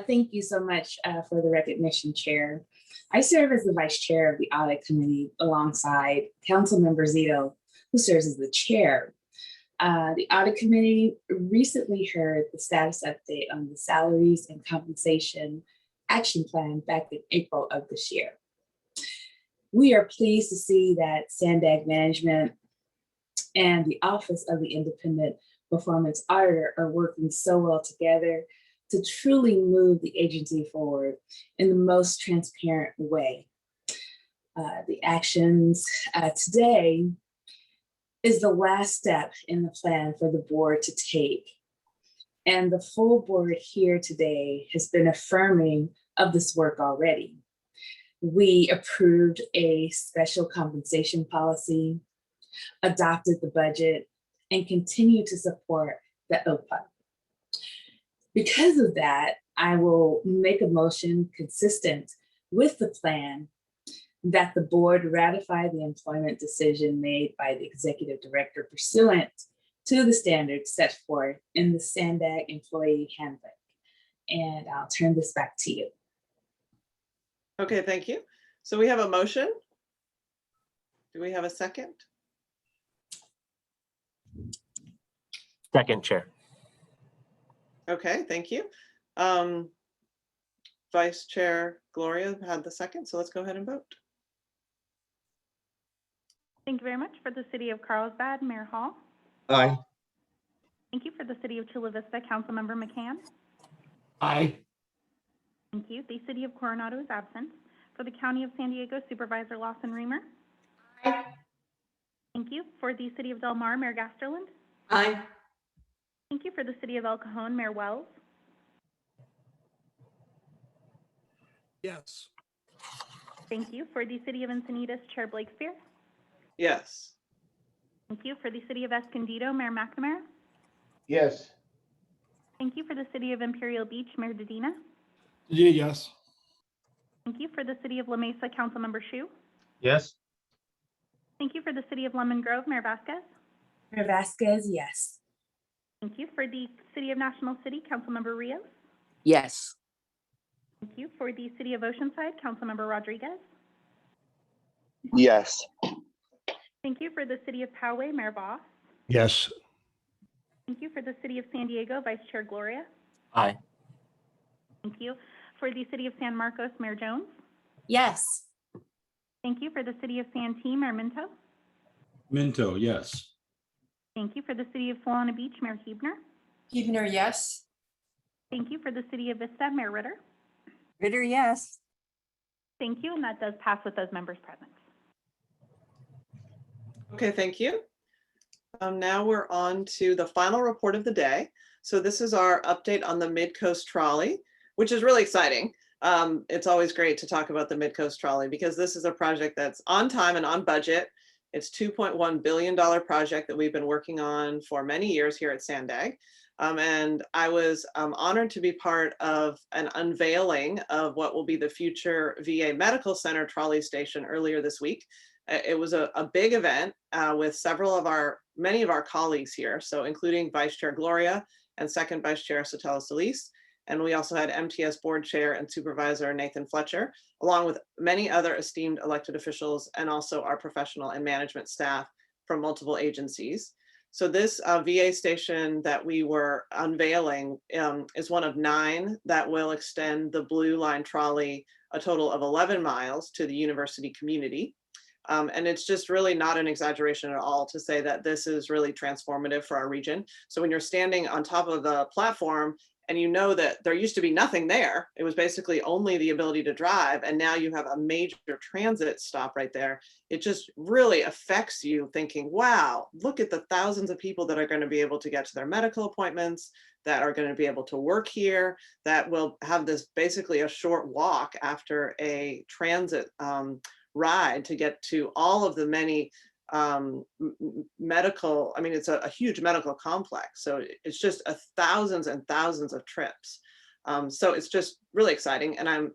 Thank you so much for the recognition, Chair. I serve as the vice chair of the audit committee alongside Councilmember Zito, who serves as the chair. The audit committee recently heard the status update on the salaries and compensation action plan back in April of this year. We are pleased to see that Sandag Management and the Office of the Independent Performance Auditor are working so well together to truly move the agency forward in the most transparent way. The actions today is the last step in the plan for the board to take. And the full board here today has been affirming of this work already. We approved a special compensation policy, adopted the budget, and continue to support the OPA. Because of that, I will make a motion consistent with the plan that the board ratify the employment decision made by the executive director pursuant to the standards set forth in the Sandag Employee Handbook. And I'll turn this back to you. Okay, thank you. So we have a motion. Do we have a second? Second, Chair. Okay, thank you. Vice Chair Gloria had the second, so let's go ahead and vote. Thank you very much. For the City of Carlsbad, Mayor Hall. Aye. Thank you. For the City of Chula Vista, Councilmember McCann. Aye. Thank you. The City of Coronado is absent. For the County of San Diego, Supervisor Lawson Reamer. Aye. Thank you. For the City of Del Mar, Mayor Gasterland. Aye. Thank you. For the City of El Cajon, Mayor Wells. Yes. Thank you. For the City of Encinitas, Chair Blakespear. Yes. Thank you. For the City of Escondido, Mayor McNamara. Yes. Thank you. For the City of Imperial Beach, Mayor Dedina. Yes. Thank you. For the City of La Mesa, Councilmember Shu. Yes. Thank you. For the City of Lemon Grove, Mayor Vasquez. Mayor Vasquez, yes. Thank you. For the City of National City, Councilmember Rios. Yes. Thank you. For the City of Oceanside, Councilmember Rodriguez. Yes. Thank you. For the City of Poway, Mayor Voss. Yes. Thank you. For the City of San Diego, Vice Chair Gloria. Aye. Thank you. For the City of San Marcos, Mayor Jones. Yes. Thank you. For the City of Santee, Mayor Minto. Minto, yes. Thank you. For the City of Solana Beach, Mayor Huebner. Huebner, yes. Thank you. For the City of Vista, Mayor Ritter. Ritter, yes. Thank you. And that does pass with those members present. Okay, thank you. Now we're on to the final report of the day. So this is our update on the Mid-Coast Trolley, which is really exciting. It's always great to talk about the Mid-Coast Trolley because this is a project that's on time and on budget. It's $2.1 billion project that we've been working on for many years here at Sandag. And I was honored to be part of an unveiling of what will be the future VA Medical Center trolley station earlier this week. It was a big event with many of our colleagues here, so including Vice Chair Gloria and Second Vice Chair Sotelo Solis. And we also had MTS Board Chair and Supervisor Nathan Fletcher, along with many other esteemed elected officials and also our professional and management staff from multiple agencies. So this VA station that we were unveiling is one of 9 that will extend the Blue Line trolley a total of 11 miles to the university community. And it's just really not an exaggeration at all to say that this is really transformative for our region. So when you're standing on top of the platform and you know that there used to be nothing there, it was basically only the ability to drive, and now you have a major transit stop right there, it just really affects you thinking, wow, look at the thousands of people that are going to be able to get to their medical appointments, that are going to be able to work here, that will have this basically a short walk after a transit ride to get to all of the many medical, I mean, it's a huge medical complex. So it's just thousands and thousands of trips. So it's just really exciting. And I'm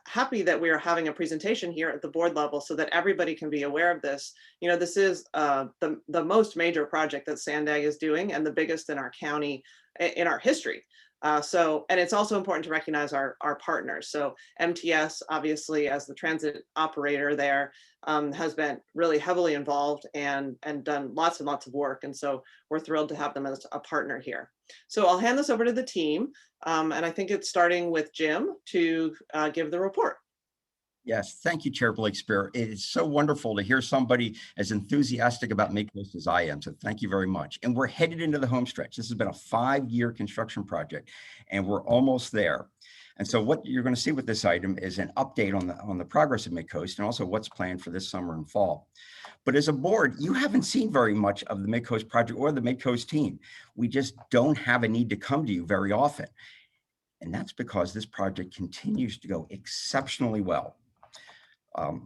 happy that we are having a presentation here at the board level so that everybody can be aware of this. You know, this is the most major project that Sandag is doing and the biggest in our county, in our history. And it's also important to recognize our partners. So MTS, obviously, as the transit operator there, has been really heavily involved and done lots and lots of work. And so we're thrilled to have them as a partner here. So I'll hand this over to the team. And I think it's starting with Jim to give the report. Yes, thank you, Chair Blakespeare. It is so wonderful to hear somebody as enthusiastic about Midcoast as I am, so thank you very much. And we're headed into the home stretch. This has been a 5-year construction project, and we're almost there. And so what you're going to see with this item is an update on the progress of Midcoast and also what's planned for this summer and fall. But as a board, you haven't seen very much of the Midcoast project or the Midcoast team. We just don't have a need to come to you very often. And that's because this project continues to go exceptionally well.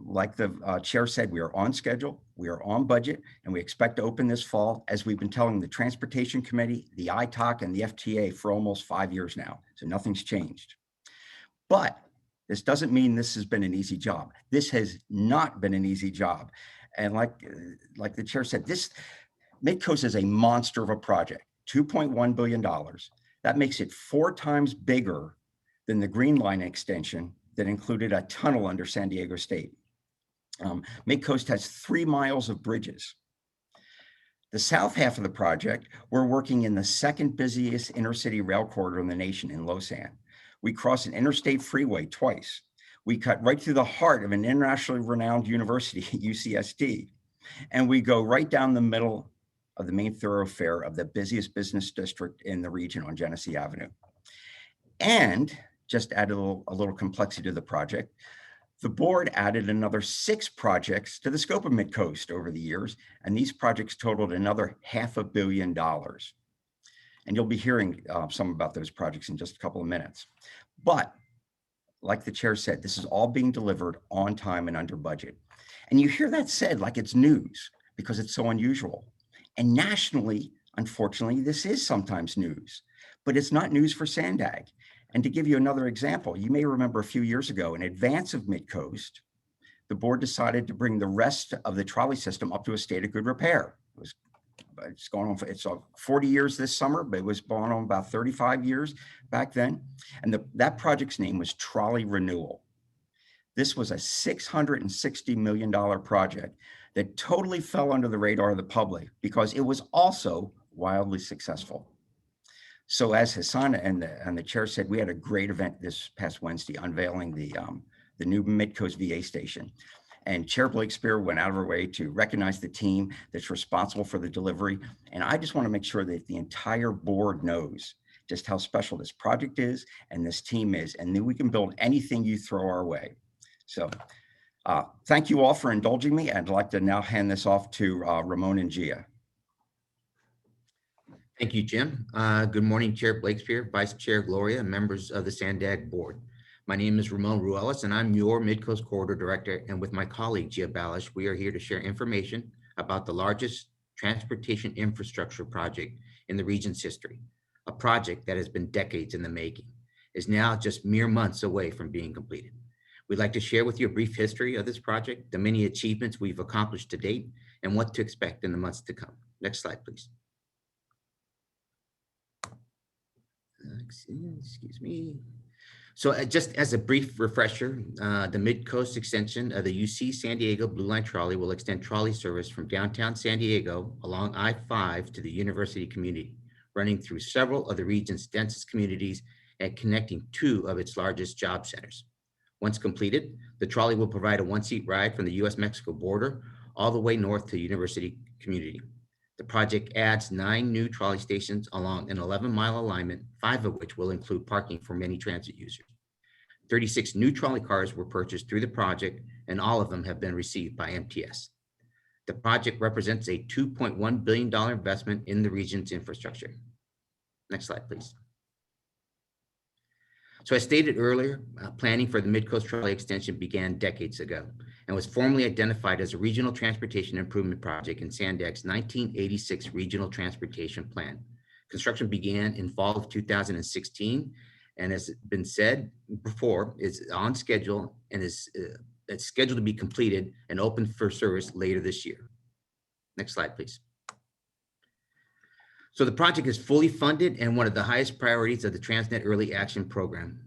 Like the chair said, we are on schedule, we are on budget, and we expect to open this fall, as we've been telling the Transportation Committee, the ITOC, and the FTA for almost 5 years now. So nothing's changed. But this doesn't mean this has been an easy job. This has not been an easy job. And like the chair said, this Midcoast is a monster of a project, $2.1 billion. That makes it 4 times bigger than the Green Line extension that included a tunnel under San Diego State. Midcoast has 3 miles of bridges. The south half of the project, we're working in the 2nd busiest intercity rail corridor in the nation in Lausanne. We cross an interstate freeway twice. We cut right through the heart of an internationally renowned university, UCSD, and we go right down the middle of the main thoroughfare of the busiest business district in the region on Genesee Avenue. And just add a little complexity to the project. The board added another 6 projects to the scope of Midcoast over the years, and these projects totaled another $500 million. And you'll be hearing some about those projects in just a couple of minutes. But like the chair said, this is all being delivered on time and under budget. And you hear that said like it's news because it's so unusual. And nationally, unfortunately, this is sometimes news, but it's not news for Sandag. And to give you another example, you may remember a few years ago, in advance of Midcoast, the board decided to bring the rest of the trolley system up to a state of good repair. It's going on for 40 years this summer, but it was going on about 35 years back then. And that project's name was Trolley Renewal. This was a $660 million project that totally fell under the radar of the public because it was also wildly successful. So as Hassan and the chair said, we had a great event this past Wednesday unveiling the new Midcoast VA station. And Chair Blakespeare went out of her way to recognize the team that's responsible for the delivery. And I just want to make sure that the entire board knows just how special this project is and this team is, and that we can build anything you throw our way. So thank you all for indulging me. I'd like to now hand this off to Ramon and Gia. Thank you, Jim. Good morning, Chair Blakespeare, Vice Chair Gloria, and members of the Sandag Board. My name is Ramon Ruelas, and I'm your Midcoast Corridor Director. And with my colleague, Gia Balish, we are here to share information about the largest transportation infrastructure project in the region's history. A project that has been decades in the making, is now just mere months away from being completed. We'd like to share with you a brief history of this project, the many achievements we've accomplished to date, and what to expect in the months to come. Next slide, please. excuse me. So just as a brief refresher, the Mid-Coast extension of the UC San Diego Blue Line Trolley will extend trolley service from downtown San Diego along I-5 to the university community, running through several of the region's densest communities and connecting 2 of its largest job centers. Once completed, the trolley will provide a 1-seat ride from the US-Mexico border all the way north to university community. The project adds 9 new trolley stations along an 11-mile alignment, 5 of which will include parking for many transit users. 36 new trolley cars were purchased through the project, and all of them have been received by MTS. The project represents a $2.1 billion investment in the region's infrastructure. Next slide, please. So as stated earlier, planning for the Mid-Coast Trolley extension began decades ago and was formally identified as a regional transportation improvement project in SANDAG's 1986 Regional Transportation Plan. Construction began in fall of 2016, and as been said before, is on schedule and is it's scheduled to be completed and open for service later this year. Next slide, please. So the project is fully funded and one of the highest priorities of the TransNet Early Action Program.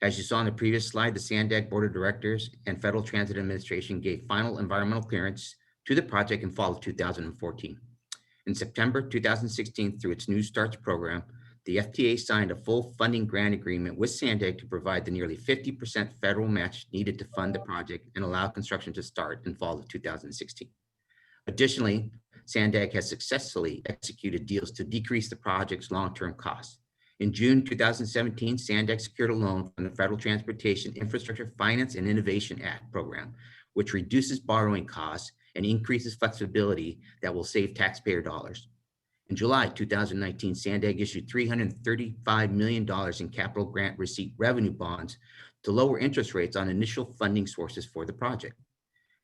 As you saw in the previous slide, the SANDAG Board of Directors and Federal Transit Administration gave final environmental clearance to the project in fall of 2014. In September 2016, through its New Starts program, the FTA signed a full funding grant agreement with SANDAG to provide the nearly 50% federal match needed to fund the project and allow construction to start in fall of 2016. Additionally, SANDAG has successfully executed deals to decrease the project's long-term costs. In June 2017, SANDAG secured a loan from the Federal Transportation Infrastructure Finance and Innovation Act program, which reduces borrowing costs and increases flexibility that will save taxpayer dollars. In July 2019, SANDAG issued $335 million in capital grant receipt revenue bonds to lower interest rates on initial funding sources for the project.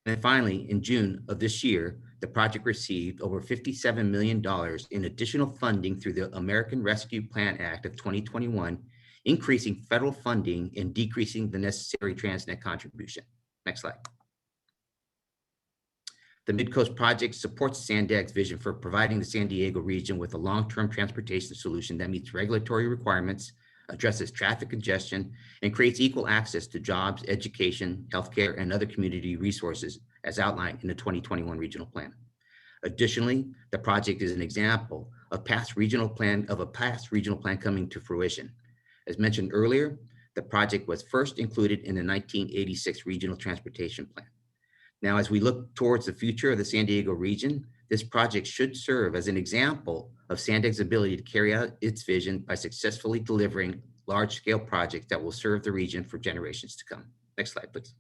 And finally, in June of this year, the project received over $57 million in additional funding through the American Rescue Plan Act of 2021, increasing federal funding and decreasing the necessary TransNet contribution. Next slide. The Mid-Coast project supports SANDAG's vision for providing the San Diego region with a long-term transportation solution that meets regulatory requirements, addresses traffic congestion, and creates equal access to jobs, education, healthcare, and other community resources as outlined in the 2021 regional plan. Additionally, the project is an example of a past regional plan coming to fruition. As mentioned earlier, the project was first included in the 1986 Regional Transportation Plan. Now, as we look towards the future of the San Diego region, this project should serve as an example of SANDAG's ability to carry out its vision by successfully delivering large-scale projects that will serve the region for generations to come. Next slide, please.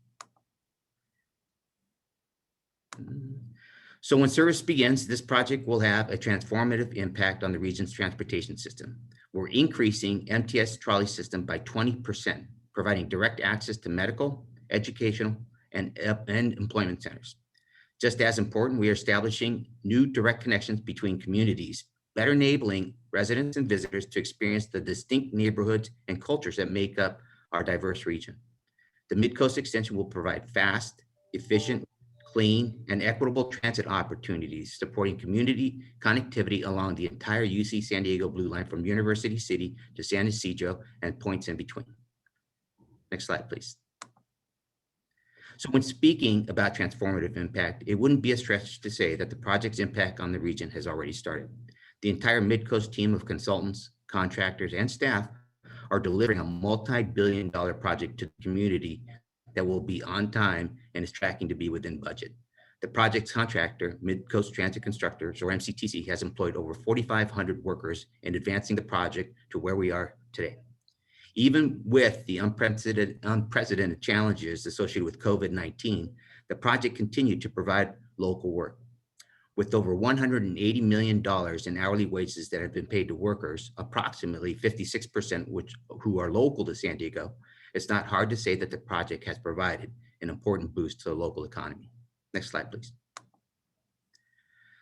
So when service begins, this project will have a transformative impact on the region's transportation system. We're increasing MTS trolley system by 20%, providing direct access to medical, educational, and employment centers. Just as important, we are establishing new direct connections between communities, better enabling residents and visitors to experience the distinct neighborhoods and cultures that make up our diverse region. The Mid-Coast extension will provide fast, efficient, clean, and equitable transit opportunities, supporting community connectivity along the entire UC San Diego Blue Line from University City to San Ysidro and points in between. Next slide, please. So when speaking about transformative impact, it wouldn't be a stretch to say that the project's impact on the region has already started. The entire Mid-Coast team of consultants, contractors, and staff are delivering a multi-billion-dollar project to the community that will be on time and is tracking to be within budget. The project's contractor, Mid-Coast Transit Constructors, or MCTC, has employed over 4,500 workers in advancing the project to where we are today. Even with the unprecedented challenges associated with COVID-19, the project continued to provide local work. With over $180 million in hourly wages that have been paid to workers, approximately 56% who are local to San Diego, it's not hard to say that the project has provided an important boost to the local economy. Next slide, please.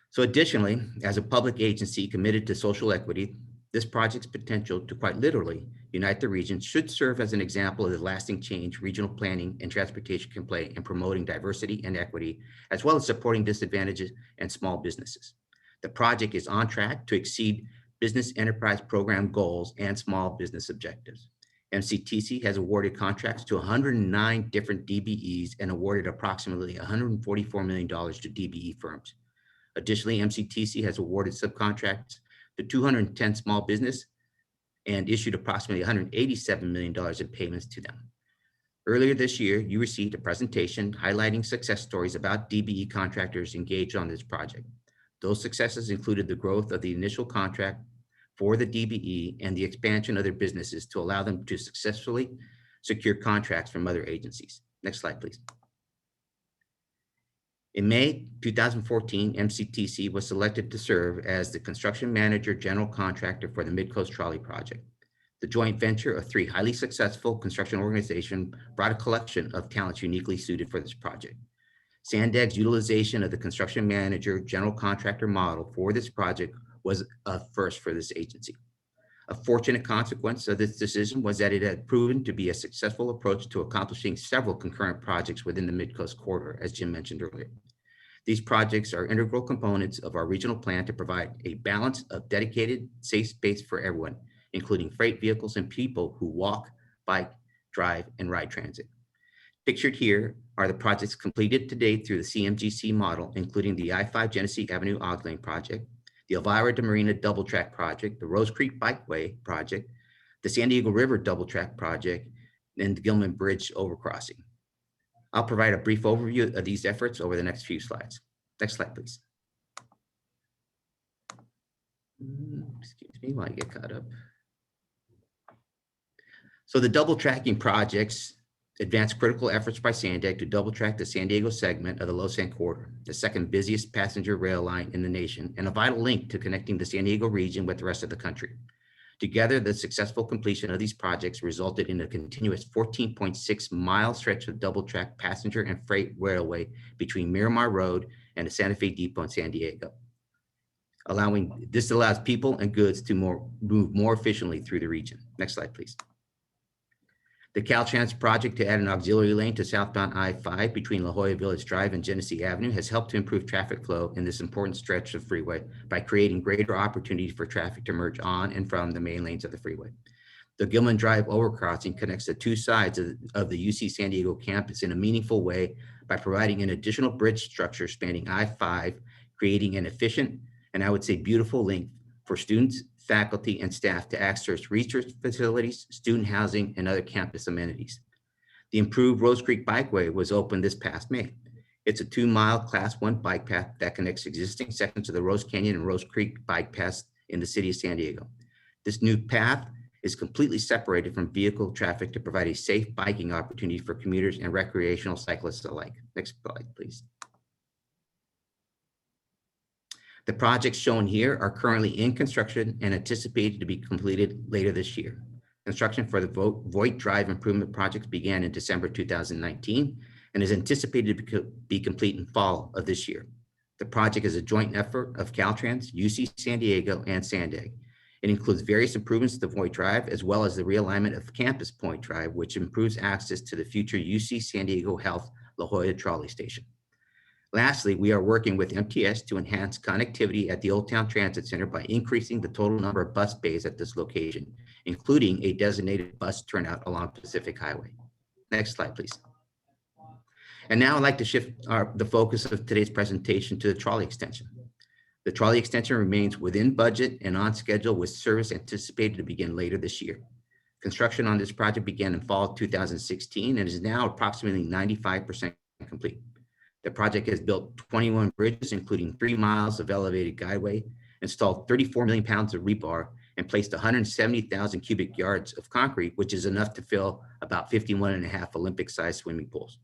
So additionally, as a public agency committed to social equity, this project's potential to quite literally unite the region should serve as an example of the lasting change regional planning and transportation can play in promoting diversity and equity, as well as supporting disadvantages and small businesses. The project is on track to exceed business enterprise program goals, and small business objectives. MCTC has awarded contracts to 109 different DBEs and awarded approximately $144 million to DBE firms. Additionally, MCTC has awarded subcontracts to 210 small business and issued approximately $187 million in payments to them. Earlier this year, you received a presentation highlighting success stories about DBE contractors engaged on this project. Those successes included the growth of the initial contract for the DBE and the expansion of their businesses to allow them to successfully secure contracts from other agencies. Next slide, please. In May 2014, MCTC was selected to serve as the construction manager general contractor for the Midcoast Trolley project. The joint venture of 3 highly successful construction organizations brought a collection of talents uniquely suited for this project. Sandag's utilization of the construction manager general contractor model for this project was a first for this agency. A fortunate consequence of this decision was that it had proven to be a successful approach to accomplishing several concurrent projects within the Midcoast corridor, as Jim mentioned earlier. These projects are integral components of our regional plan to provide a balance of dedicated, safe space for everyone, including freight vehicles and people who walk, bike, drive, and ride transit. Pictured here are the projects completed to date through the CMGC model, including the I-5 Genesee Avenue Ogling project, the Elvira de Marina Double Track project, the Rose Creek Bikeway project, the San Diego River Double Track project, and the Gilman Bridge Overcrossing. I'll provide a brief overview of these efforts over the next few slides. Next slide, please. Excuse me while I get caught up. So the double tracking projects advanced critical efforts by Sandag to double track the San Diego segment of the Los San Corridor, the second busiest passenger rail line in the nation, and a vital link to connecting the San Diego region with the rest of the country. Together, the successful completion of these projects resulted in a continuous 14.6 mile stretch of double track passenger and freight railway between Miramar Road and the Santa Fe Depot in San Diego. This allows people and goods to move more efficiently through the region. Next slide, please. The Caltrans project to add an auxiliary lane to southbound I-5 between La Jolla Village Drive and Genesee Avenue has helped to improve traffic flow in this important stretch of freeway by creating greater opportunities for traffic to merge on and from the main lanes of the freeway. The Gilman Drive overcrossing connects the 2 sides of the UC San Diego campus in a meaningful way by providing an additional bridge structure spanning I-5, creating an efficient and I would say beautiful link for students, faculty, and staff to access research facilities, student housing, and other campus amenities. The improved Rose Creek Bikeway was opened this past May. It's a 2-mile Class 1 bike path that connects existing sections of the Rose Canyon and Rose Creek bike paths in the city of San Diego. This new path is completely separated from vehicle traffic to provide a safe biking opportunity for commuters and recreational cyclists alike. Next slide, please. The projects shown here are currently in construction and anticipated to be completed later this year. Construction for the Voigt Drive Improvement Project began in December 2019 and is anticipated to be complete in fall of this year. The project is a joint effort of Caltrans, UC San Diego, and Sandag. It includes various improvements to the Voigt Drive, as well as the realignment of Campus Point Drive, which improves access to the future UC San Diego Health La Jolla Trolley Station. Lastly, we are working with MTS to enhance connectivity at the Old Town Transit Center by increasing the total number of bus bays at this location, including a designated bus turnout along Pacific Highway. Next slide, please. And now I'd like to shift the focus of today's presentation to the trolley extension. The trolley extension remains within budget and on schedule, with service anticipated to begin later this year. Construction on this project began in fall of 2016 and is now approximately 95% complete. The project has built 21 bridges, including 3 miles of elevated guideway, installed 34 million pounds of rebar, and placed 170,000 cubic yards of concrete, which is enough to fill about 51.5 Olympic-sized swimming pools.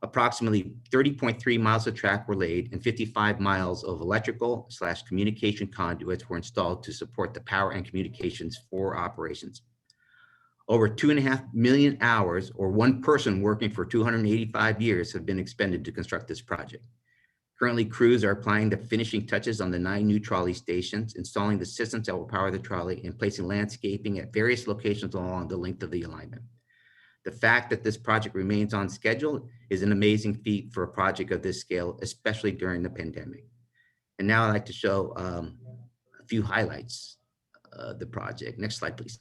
Approximately 30.3 miles of track were laid and 55 miles of electrical/communication conduits were installed to support the power and communications for operations. Over 2.5 million hours, or one person working for 285 years, have been expended to construct this project. Currently, crews are applying the finishing touches on the 9 new trolley stations, installing the systems that will power the trolley, and placing landscaping at various locations along the length of the alignment. The fact that this project remains on schedule is an amazing feat for a project of this scale, especially during the pandemic. And now I'd like to show a few highlights. the project. Next slide, please.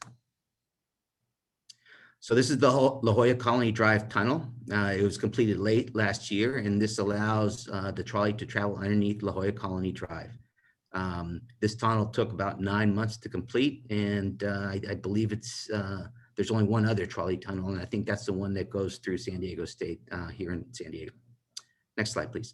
So this is the La Jolla Colony Drive Tunnel. It was completed late last year, and this allows the trolley to travel underneath La Jolla Colony Drive. This tunnel took about 9 months to complete, and I believe there's only one other trolley tunnel, and I think that's the one that goes through San Diego State here in San Diego. Next slide, please.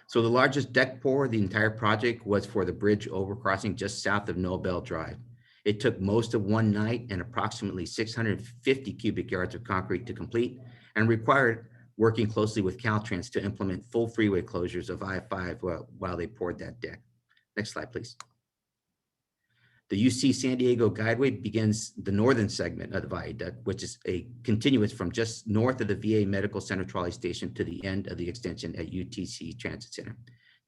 So the largest deck pour of the entire project was for the bridge overcrossing just south of Nobel Drive. It took most of one night and approximately 650 cubic yards of concrete to complete, and required working closely with Caltrans to implement full freeway closures of I-5 while they poured that deck. Next slide, please. The UC San Diego Guideway begins the northern segment of the viaduct, which is a continuous from just north of the VA Medical Center trolley station to the end of the extension at UTC Transit Center.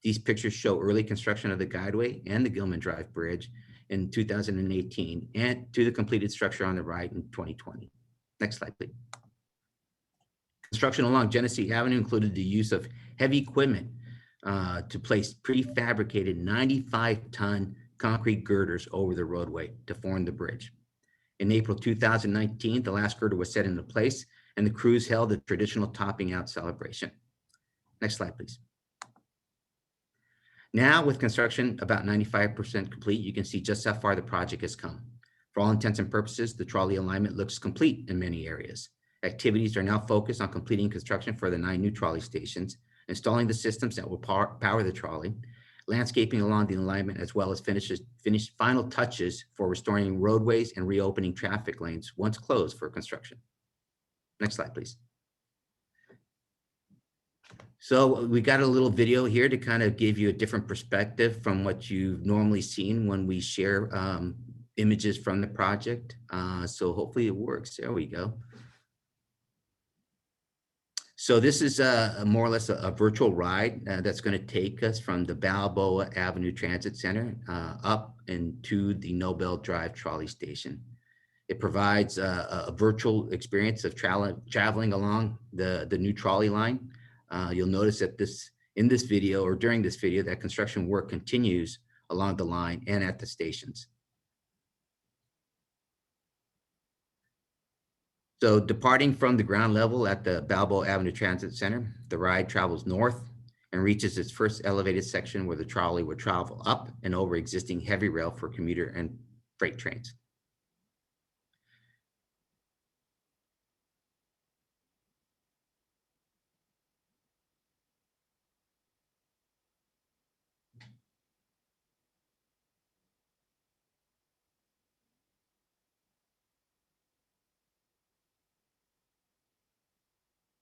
These pictures show early construction of the Guideway and the Gilman Drive Bridge in 2018 and to the completed structure on the right in 2020. Next slide, please. Construction along Genesee Avenue included the use of heavy equipment to place prefabricated 95-ton concrete girders over the roadway to form the bridge. In April 2019, the last girder was set into place, and the crews held a traditional topping out celebration. Next slide, please. Now, with construction about 95% complete, you can see just how far the project has come. For all intents and purposes, the trolley alignment looks complete in many areas. Activities are now focused on completing construction for the 9 new trolley stations, installing the systems that will power the trolley, landscaping along the alignment, as well as finish final touches for restoring roadways and reopening traffic lanes once closed for construction. Next slide, please. So we got a little video here to kind of give you a different perspective from what you've normally seen when we share images from the project. So hopefully it works. There we go. So this is more or less a virtual ride that's going to take us from the Balboa Avenue Transit Center up into the Nobel Drive trolley station. It provides a virtual experience of traveling along the new trolley line. You'll notice that in this video or during this video that construction work continues along the line and at the stations. So departing from the ground level at the Balboa Avenue Transit Center, the ride travels north and reaches its first elevated section where the trolley would travel up and over existing heavy rail for commuter and freight trains.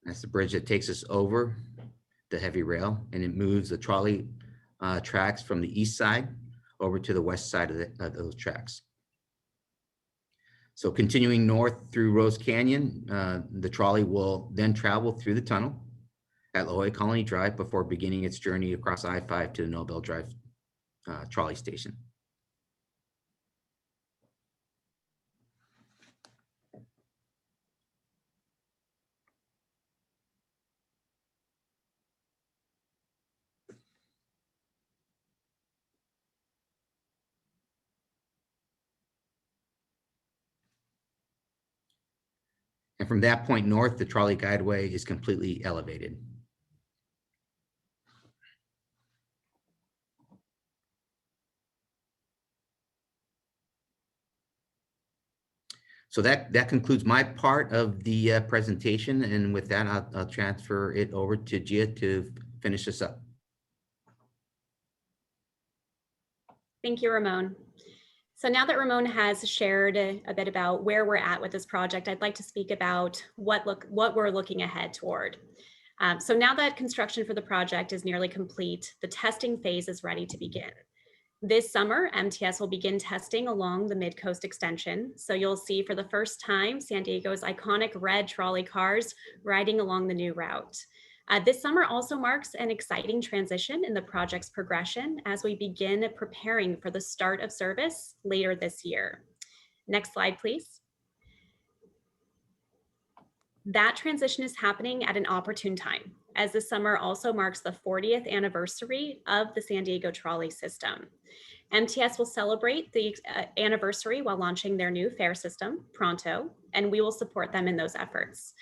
That's the bridge that takes us over the heavy rail, and it moves the trolley tracks from the east side over to the west side of those tracks. So continuing north through Rose Canyon, the trolley will then travel through the tunnel at La Jolla Colony Drive before beginning its journey across I-5 to the Nobel Drive trolley station. And from that point north, the trolley guideway is completely elevated. So that concludes my part of the presentation. And with that, I'll transfer it over to Gia to finish this up. Thank you, Ramon. So now that Ramon has shared a bit about where we're at with this project, I'd like to speak about what we're looking ahead toward. So now that construction for the project is nearly complete, the testing phase is ready to begin. This summer, MTS will begin testing along the Mid-Coast extension. So you'll see for the first time, San Diego's iconic red trolley cars riding along the new route. This summer also marks an exciting transition in the project's progression as we begin preparing for the start of service later this year. Next slide, please. That transition is happening at an opportune time, as this summer also marks the 40th anniversary of the San Diego trolley system. MTS will celebrate the anniversary while launching their new fare system, Pronto, and we will support them in those efforts.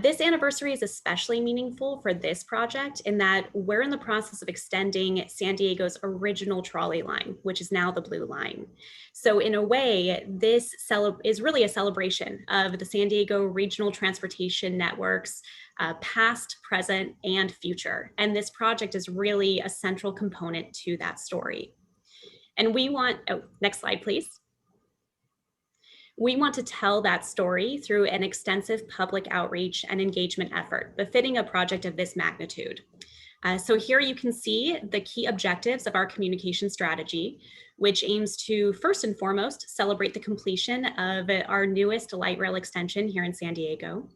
This anniversary is especially meaningful for this project in that we're in the process of extending San Diego's original trolley line, which is now the Blue Line. So in a way, this is really a celebration of the San Diego Regional Transportation Network's past, present, and future. And this project is really a central component to that story. And we want, oh, next slide, please. We want to tell that story through an extensive public outreach and engagement effort befitting a project of this magnitude. So here you can see the key objectives of our communication strategy, which aims to first and foremost celebrate the completion of our newest light rail extension here in San Diego.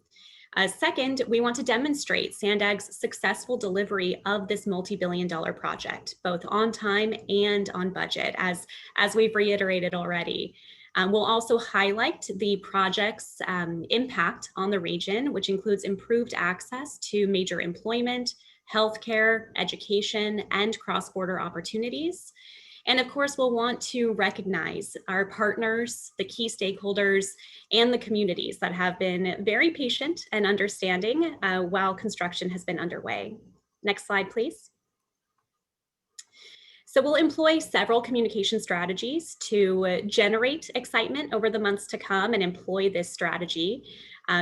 Second, we want to demonstrate Sandag's successful delivery of this multi-billion-dollar project, both on time and on budget, as we've reiterated already. We'll also highlight the project's impact on the region, which includes improved access to major employment, healthcare, education, and cross-border opportunities. And of course, we'll want to recognize our partners, the key stakeholders, and the communities that have been very patient and understanding while construction has been underway. Next slide, please. So we'll employ several communication strategies to generate excitement over the months to come and employ this strategy.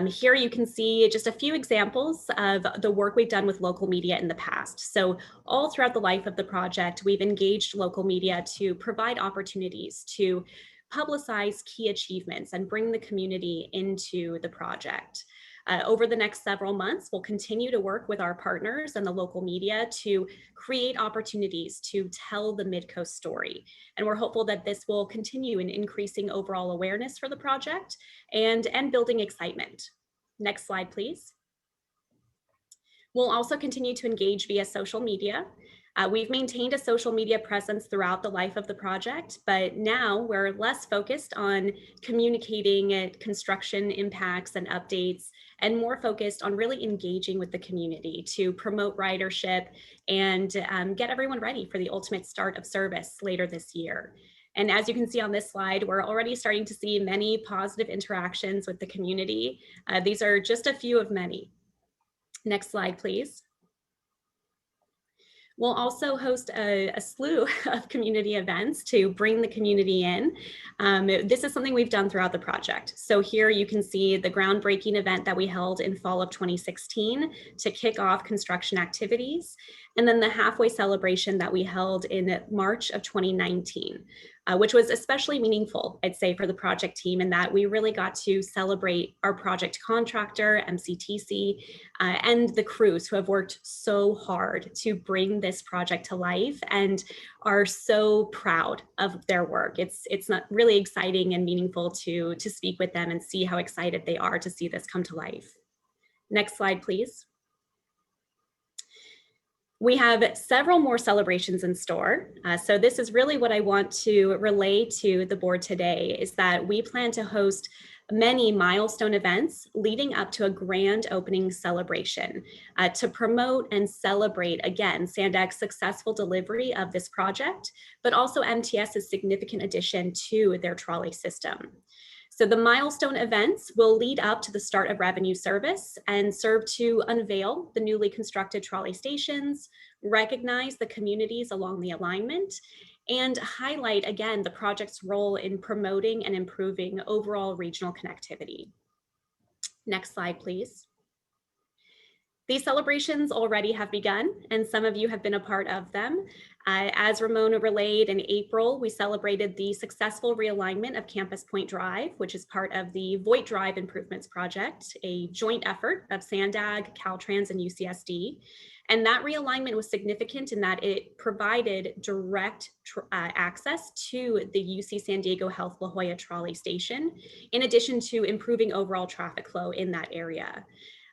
Here you can see just a few examples of the work we've done with local media in the past. So all throughout the life of the project, we've engaged local media to provide opportunities to publicize key achievements and bring the community into the project. Over the next several months, we'll continue to work with our partners and the local media to create opportunities to tell the Midcoast story. And we're hopeful that this will continue in increasing overall awareness for the project and building excitement. Next slide, please. We'll also continue to engage via social media. We've maintained a social media presence throughout the life of the project, but now we're less focused on communicating construction impacts and updates and more focused on really engaging with the community to promote ridership and get everyone ready for the ultimate start of service later this year. And as you can see on this slide, we're already starting to see many positive interactions with the community. These are just a few of many. Next slide, please. We'll also host a slew of community events to bring the community in. This is something we've done throughout the project. So here you can see the groundbreaking event that we held in fall of 2016 to kick off construction activities, and then the halfway celebration that we held in March of 2019. Which was especially meaningful, I'd say, for the project team in that we really got to celebrate our project contractor, MCTC, and the crews who have worked so hard to bring this project to life and are so proud of their work. It's not really exciting and meaningful to speak with them and see how excited they are to see this come to life. Next slide, please. We have several more celebrations in store. So this is really what I want to relay to the board today is that we plan to host many milestone events leading up to a grand opening celebration to promote and celebrate, again, Sandag's successful delivery of this project, but also MTS's significant addition to their trolley system. So the milestone events will lead up to the start of revenue service and serve to unveil the newly constructed trolley stations, recognize the communities along the alignment, and highlight again the project's role in promoting and improving overall regional connectivity. Next slide, please. These celebrations already have begun, and some of you have been a part of them. As Ramona relayed in April, we celebrated the successful realignment of Campus Point Drive, which is part of the Voight Drive Improvements Project, a joint effort of Sandag, Caltrans, and UCSD. And that realignment was significant in that it provided direct access to the UC San Diego Health La Jolla Trolley Station, in addition to improving overall traffic flow in that area.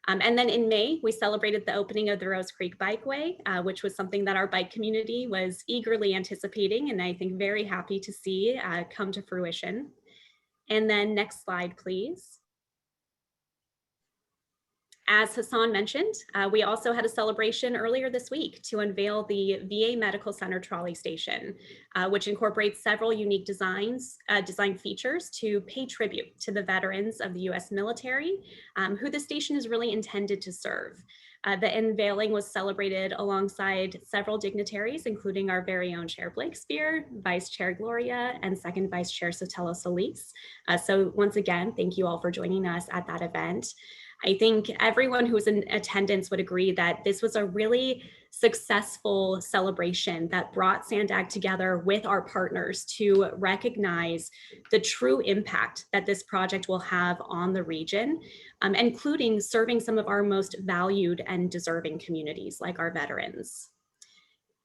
And then in May, we celebrated the opening of the Rose Creek Bikeway, which was something that our bike community was eagerly anticipating and I think very happy to see come to fruition. And then next slide, please. As Hassan mentioned, we also had a celebration earlier this week to unveil the VA Medical Center Trolley Station, which incorporates several unique design features to pay tribute to the veterans of the U.S. military, who the station is really intended to serve. The unveiling was celebrated alongside several dignitaries, including our very own Chair Blakespear, Vice Chair Gloria, and Second Vice Chair Sotelo Solis. So once again, thank you all for joining us at that event. I think everyone who was in attendance would agree that this was a really successful celebration that brought SANDAG together with our partners to recognize the true impact that this project will have on the region, including serving some of our most valued and deserving communities like our veterans.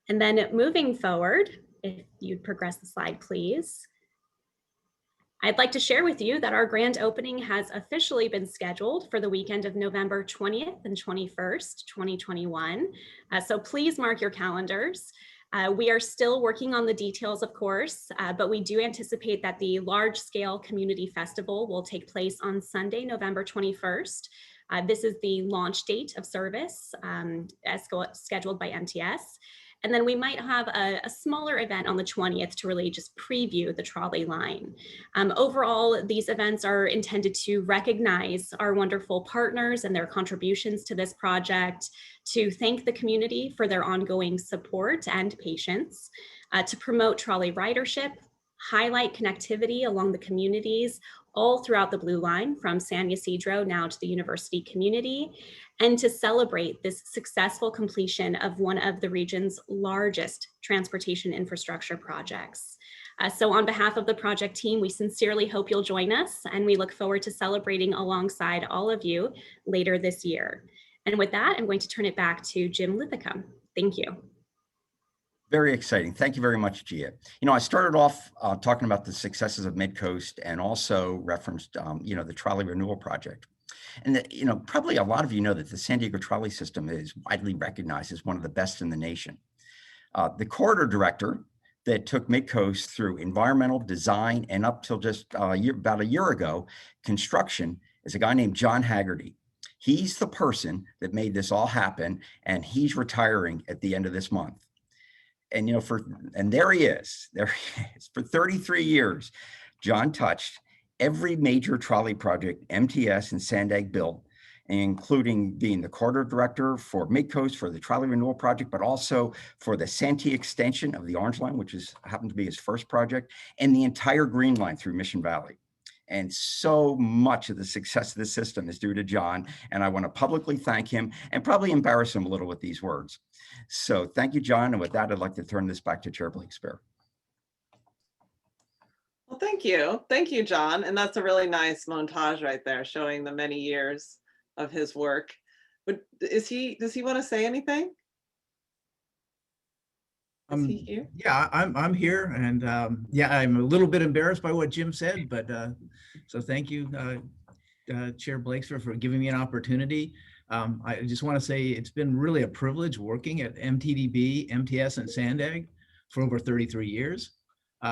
And then moving forward, if you'd progress the slide, please. I'd like to share with you that our grand opening has officially been scheduled for the weekend of November 20th and 21st, 2021. So please mark your calendars. We are still working on the details, of course, but we do anticipate that the large-scale community festival will take place on Sunday, November 21st. This is the launch date of service as scheduled by MTS. And then we might have a smaller event on the 20th to really just preview the trolley line. Overall, these events are intended to recognize our wonderful partners and their contributions to this project, to thank the community for their ongoing support and patience, to promote trolley ridership, highlight connectivity along the communities all throughout the Blue Line from San Ysidro now to the university community, and to celebrate this successful completion of one of the region's largest transportation infrastructure projects. So on behalf of the project team, we sincerely hope you'll join us, and we look forward to celebrating alongside all of you later this year. And with that, I'm going to turn it back to Jim Lithicum. Thank you. Very exciting. Thank you very much, Gia. You know, I started off talking about the successes of Midcoast and also referenced, the trolley renewal project. And, probably a lot of you know that the San Diego trolley system is widely recognized as one of the best in the nation. The corridor director that took Midcoast through environmental design and up till just about a year ago, construction, is a guy named John Haggerty. He's the person that made this all happen, and he's retiring at the end of this month. And, there he is. For 33 years, John touched every major trolley project MTS and SANDAG built, including being the corridor director for Midcoast for the trolley renewal project, but also for the Santee extension of the Orange Line, which happened to be his first project, and the entire Green Line through Mission Valley. And so much of the success of the system is due to John, and I want to publicly thank him and probably embarrass him a little with these words. So thank you, John. And with that, I'd like to turn this back to Chair Blakespear. Well, thank you. Thank you, John. And that's a really nice montage right there showing the many years of his work. But does he want to say anything? Is he here? Yeah, I'm here, and I'm a little bit embarrassed by what Jim said, but so thank you, Chair Blakespear, for giving me an opportunity. I just want to say it's been really a privilege working at MTDB, MTS, and SANDAG for over 33 years.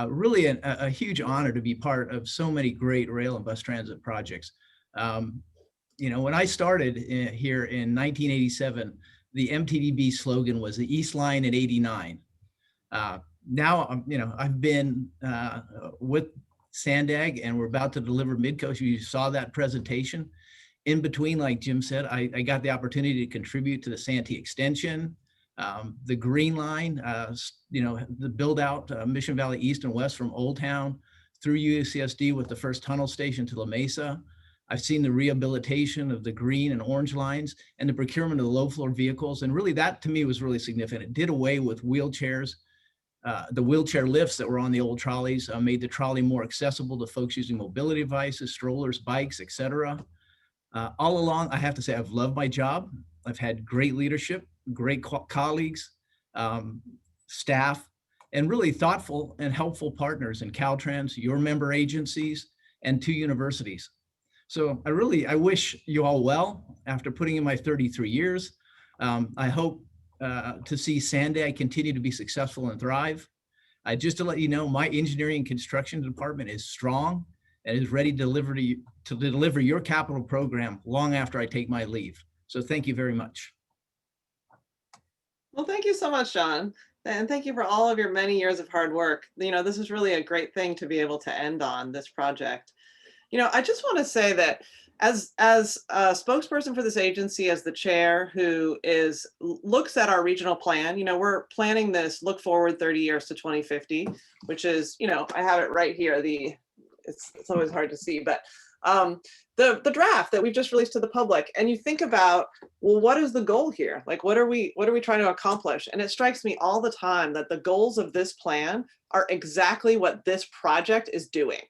Really a huge honor to be part of so many great rail and bus transit projects. When I started here in 1987, the MTDB slogan was the East Line at 89. Now, I've been with SANDAG, and we're about to deliver Midcoast. You saw that presentation. In between, like Jim said, I got the opportunity to contribute to the Santee extension, the Green Line, the build out Mission Valley East and West from Old Town through UCSD with the first tunnel station to La Mesa. I've seen the rehabilitation of the Green and Orange lines and the procurement of the low floor vehicles. And really that to me was really significant. It did away with wheelchairs. The wheelchair lifts that were on the old trolleys made the trolley more accessible to folks using mobility devices, strollers, bikes, etc. All along, I have to say, I've loved my job. I've had great leadership, great colleagues, staff, and really thoughtful and helpful partners in Caltrans, your member agencies, and 2 universities. So I wish you all well after putting in my 33 years. I hope to see SANDAG continue to be successful and thrive. Just to let you know, my engineering and construction department is strong and is ready to deliver your capital program long after I take my leave. So thank you very much. Well, thank you so much, John. And thank you for all of your many years of hard work. You know, this is really a great thing to be able to end on this project. You know, I just want to say that as a spokesperson for this agency, as the chair who looks at our regional plan, you know, we're planning this look forward 30 years to 2050, which is, you know, I have it right here. It's always hard to see, but the draft that we've just released to the public, and you think about, well, what is the goal here? Like, what are we trying to accomplish? And it strikes me all the time that the goals of this plan are exactly what this project is doing.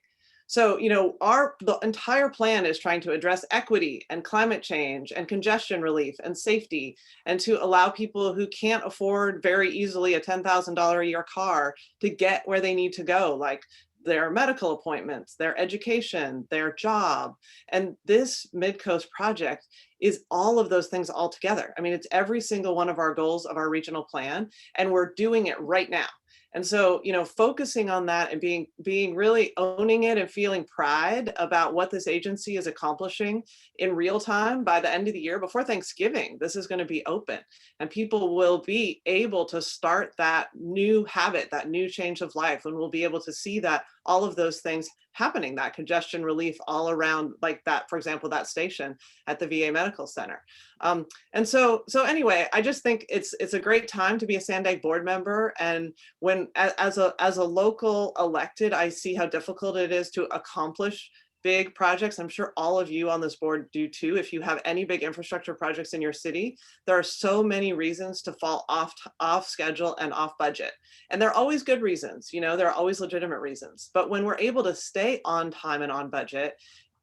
So, you know, the entire plan is trying to address equity and climate change and congestion relief and safety, and to allow people who can't afford very easily a $10,000 a year car to get where they need to go, like their medical appointments, their education, their job. And this Midcoast project is all of those things all together. I mean, it's every single one of our goals of our regional plan, and we're doing it right now. And so, you know, focusing on that and being really owning it and feeling pride about what this agency is accomplishing in real time by the end of the year, before Thanksgiving, this is going to be open and people will be able to start that new habit, that new change of life, and we'll be able to see that all of those things happening, that congestion relief all around, like that, for example, that station at the VA Medical Center. And so anyway, I just think it's a great time to be a Sandag board member. And when, as a local elected, I see how difficult it is to accomplish big projects. I'm sure all of you on this board do too. If you have any big infrastructure projects in your city, there are so many reasons to fall off schedule and off budget. And there are always good reasons, you know, there are always legitimate reasons. But when we're able to stay on time and on budget,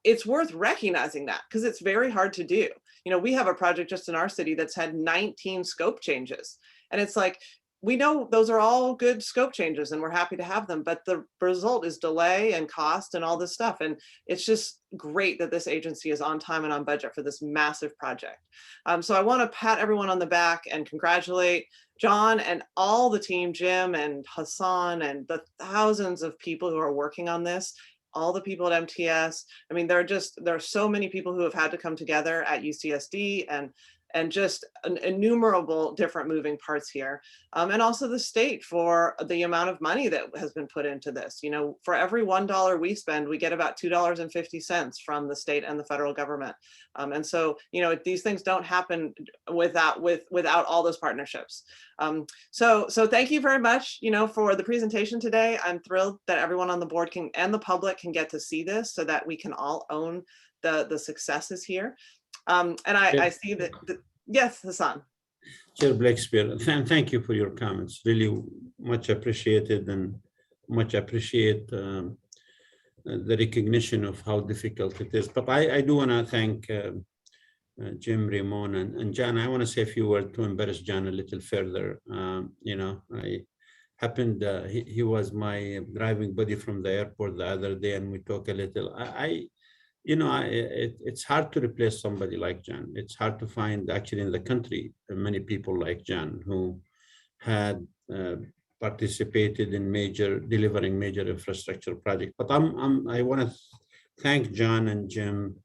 it's worth recognizing that, because it's very hard to do. You know, we have a project just in our city that's had 19 scope changes. And it's like, we know those are all good scope changes and we're happy to have them, but the result is delay and cost and all this stuff. And it's just great that this agency is on time and on budget for this massive project. So I want to pat everyone on the back and congratulate John and all the team, Jim and Hassan and the thousands of people who are working on this, all the people at MTS. I mean, there are so many people who have had to come together at UCSD and just innumerable different moving parts here. And also the state for the amount of money that has been put into this. You know, for every $1 we spend, we get about $2.50 from the state and the federal government. And so, you know, these things don't happen without all those partnerships. So thank you very much, you know, for the presentation today. I'm thrilled that everyone on the board and the public can get to see this so that we can all own the successes here. And I see that, yes, Hassan. Chair Blakespeare, thank you for your comments. Really much appreciated, and much appreciate the recognition of how difficult it is. But I do want to thank Jim, Ramon, and John. I want to say a few words to embarrass John a little further. You know, I happened, he was my driving buddy from the airport the other day, and we talked a little. You know, it's hard to replace somebody like John. It's hard to find actually in the country many people like John who had participated in delivering major infrastructure projects. But I want to thank John and Jim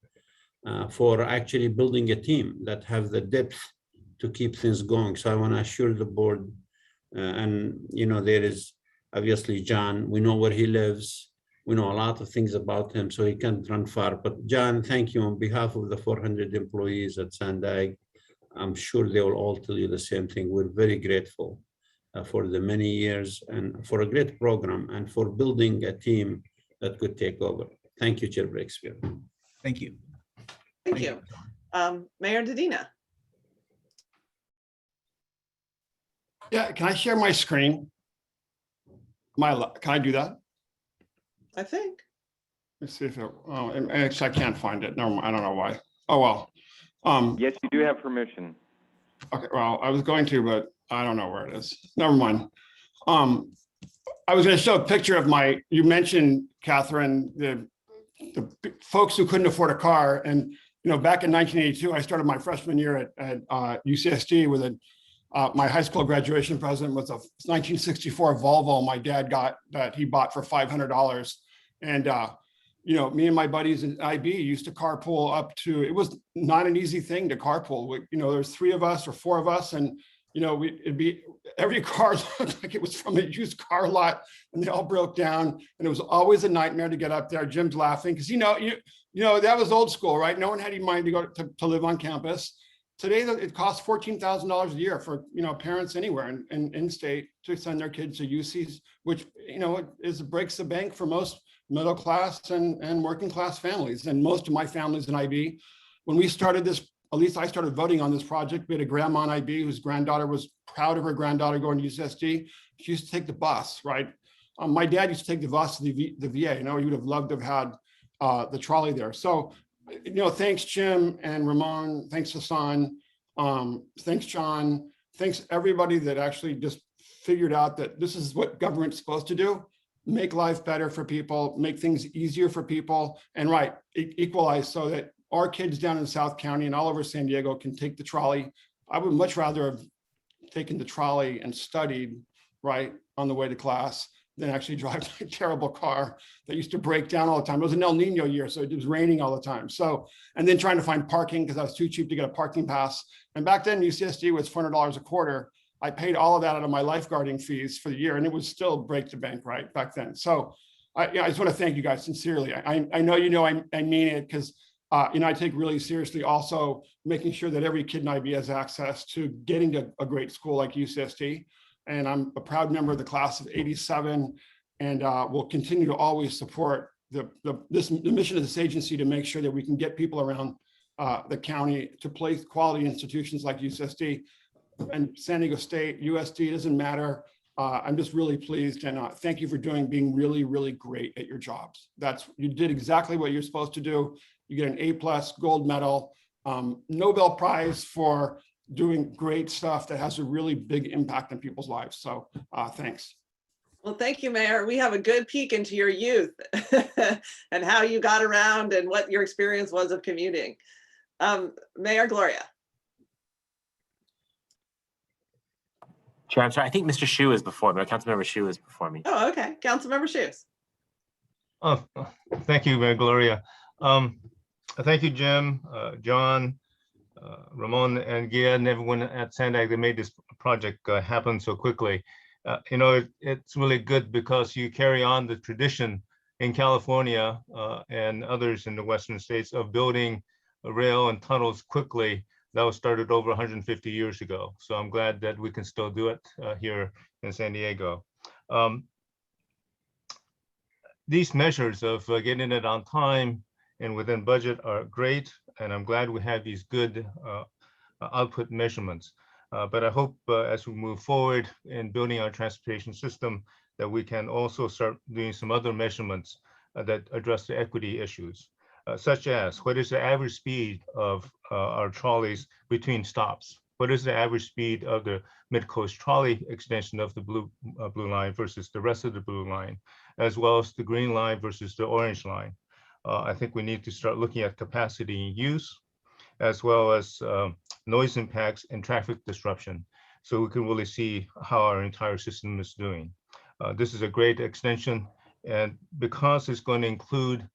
for actually building a team that have the depth to keep things going. So I want to assure the board, and you know, there is obviously John, we know where he lives. We know a lot of things about him, so he can't run far. But John, thank you on behalf of the 400 employees at Sandag. I'm sure they will all tell you the same thing. We're very grateful for the many years and for a great program and for building a team that could take over. Thank you, Chair Breakspear. Thank you. Thank you. Mayor Dedina. Yeah, can I share my screen? Can I do that? I think. Let's see if actually I can't find it. Never mind. I don't know why. Oh, well. Yes, you do have permission. Okay, well, I was going to, but I don't know where it is. Never mind. I was going to show a picture of you mentioned, Catherine, the folks who couldn't afford a car. And, you know, back in 1982, I started my freshman year at UCSD with my high school graduation present was a 1964 Volvo my dad got that he bought for $500. And you know, me and my buddies in IB used to carpool up to, it was not an easy thing to carpool. You know, there's 3 of us or 4 of us, and, you know, it'd be, every car looked like it was from a used car lot, and they all broke down. And it was always a nightmare to get up there. Jim's laughing because, you know, that was old school, right? No one had any money to go to live on campus. Today, it costs $14,000 a year for, you know, parents anywhere in state to send their kids to UCs, which, you know, breaks the bank for most middle class and working class families. And most of my families in IB, when we started this, at least I started voting on this project, we had a grandma in IB whose granddaughter was proud of her granddaughter going to UCSD. She used to take the bus, right? My dad used to take the bus to the VA. You know, he would have loved to have had the trolley there. So, you know, thanks Jim and Ramon, thanks Hassan, thanks John, thanks everybody that actually just figured out that this is what government's supposed to do. Make life better for people, make things easier for people, and equalize so that our kids down in South County and all over San Diego can take the trolley. I would much rather have taken the trolley and studied, right, on the way to class than actually drive a terrible car that used to break down all the time. It was an El Nino year, so it was raining all the time. So, and then trying to find parking because I was too cheap to get a parking pass. And back then UCSD was $400 a quarter. I paid all of that out of my lifeguarding fees for the year, and it was still break the bank, right, back then. So I just want to thank you guys sincerely. I know you know I mean it, because you know, I take really seriously also making sure that every kid in IB has access to getting to a great school like UCSD. And I'm a proud member of the class of '87, and will continue to always support the mission of this agency to make sure that we can get people around the county to place quality institutions like UCSD and San Diego State, USD, doesn't matter. I'm just really pleased, and thank you for being really, really great at your jobs. You did exactly what you're supposed to do. You get an A+ gold medal, Nobel Prize for doing great stuff that has a really big impact on people's lives. So thanks. Well, thank you, Mayor. We have a good peek into your youth and how you got around and what your experience was of commuting. Mayor Gloria. Chair, I'm sorry, I think Mr. Shu is before me, or Councilmember Shu is before me. Oh, okay. Councilmember Shoes. Oh, thank you, Mayor Gloria. Thank you, Jim, John, Ramon, and Gia, and everyone at Sandag that made this project happen so quickly. You know, it's really good because you carry on the tradition in California and others in the Western states of building rail and tunnels quickly. That was started over 150 years ago. So I'm glad that we can still do it here in San Diego. These measures of getting it on time and within budget are great. And I'm glad we have these good output measurements. But I hope as we move forward in building our transportation system, that we can also start doing some other measurements that address the equity issues. Such as, what is the average speed of our trolleys between stops? What is the average speed of the Mid-Coast Trolley extension of the blue line versus the rest of the blue line, as well as the green line versus the orange line? I think we need to start looking at capacity and use, as well as noise impacts and traffic disruption, so we can really see how our entire system is doing. This is a great extension, and because it's going to include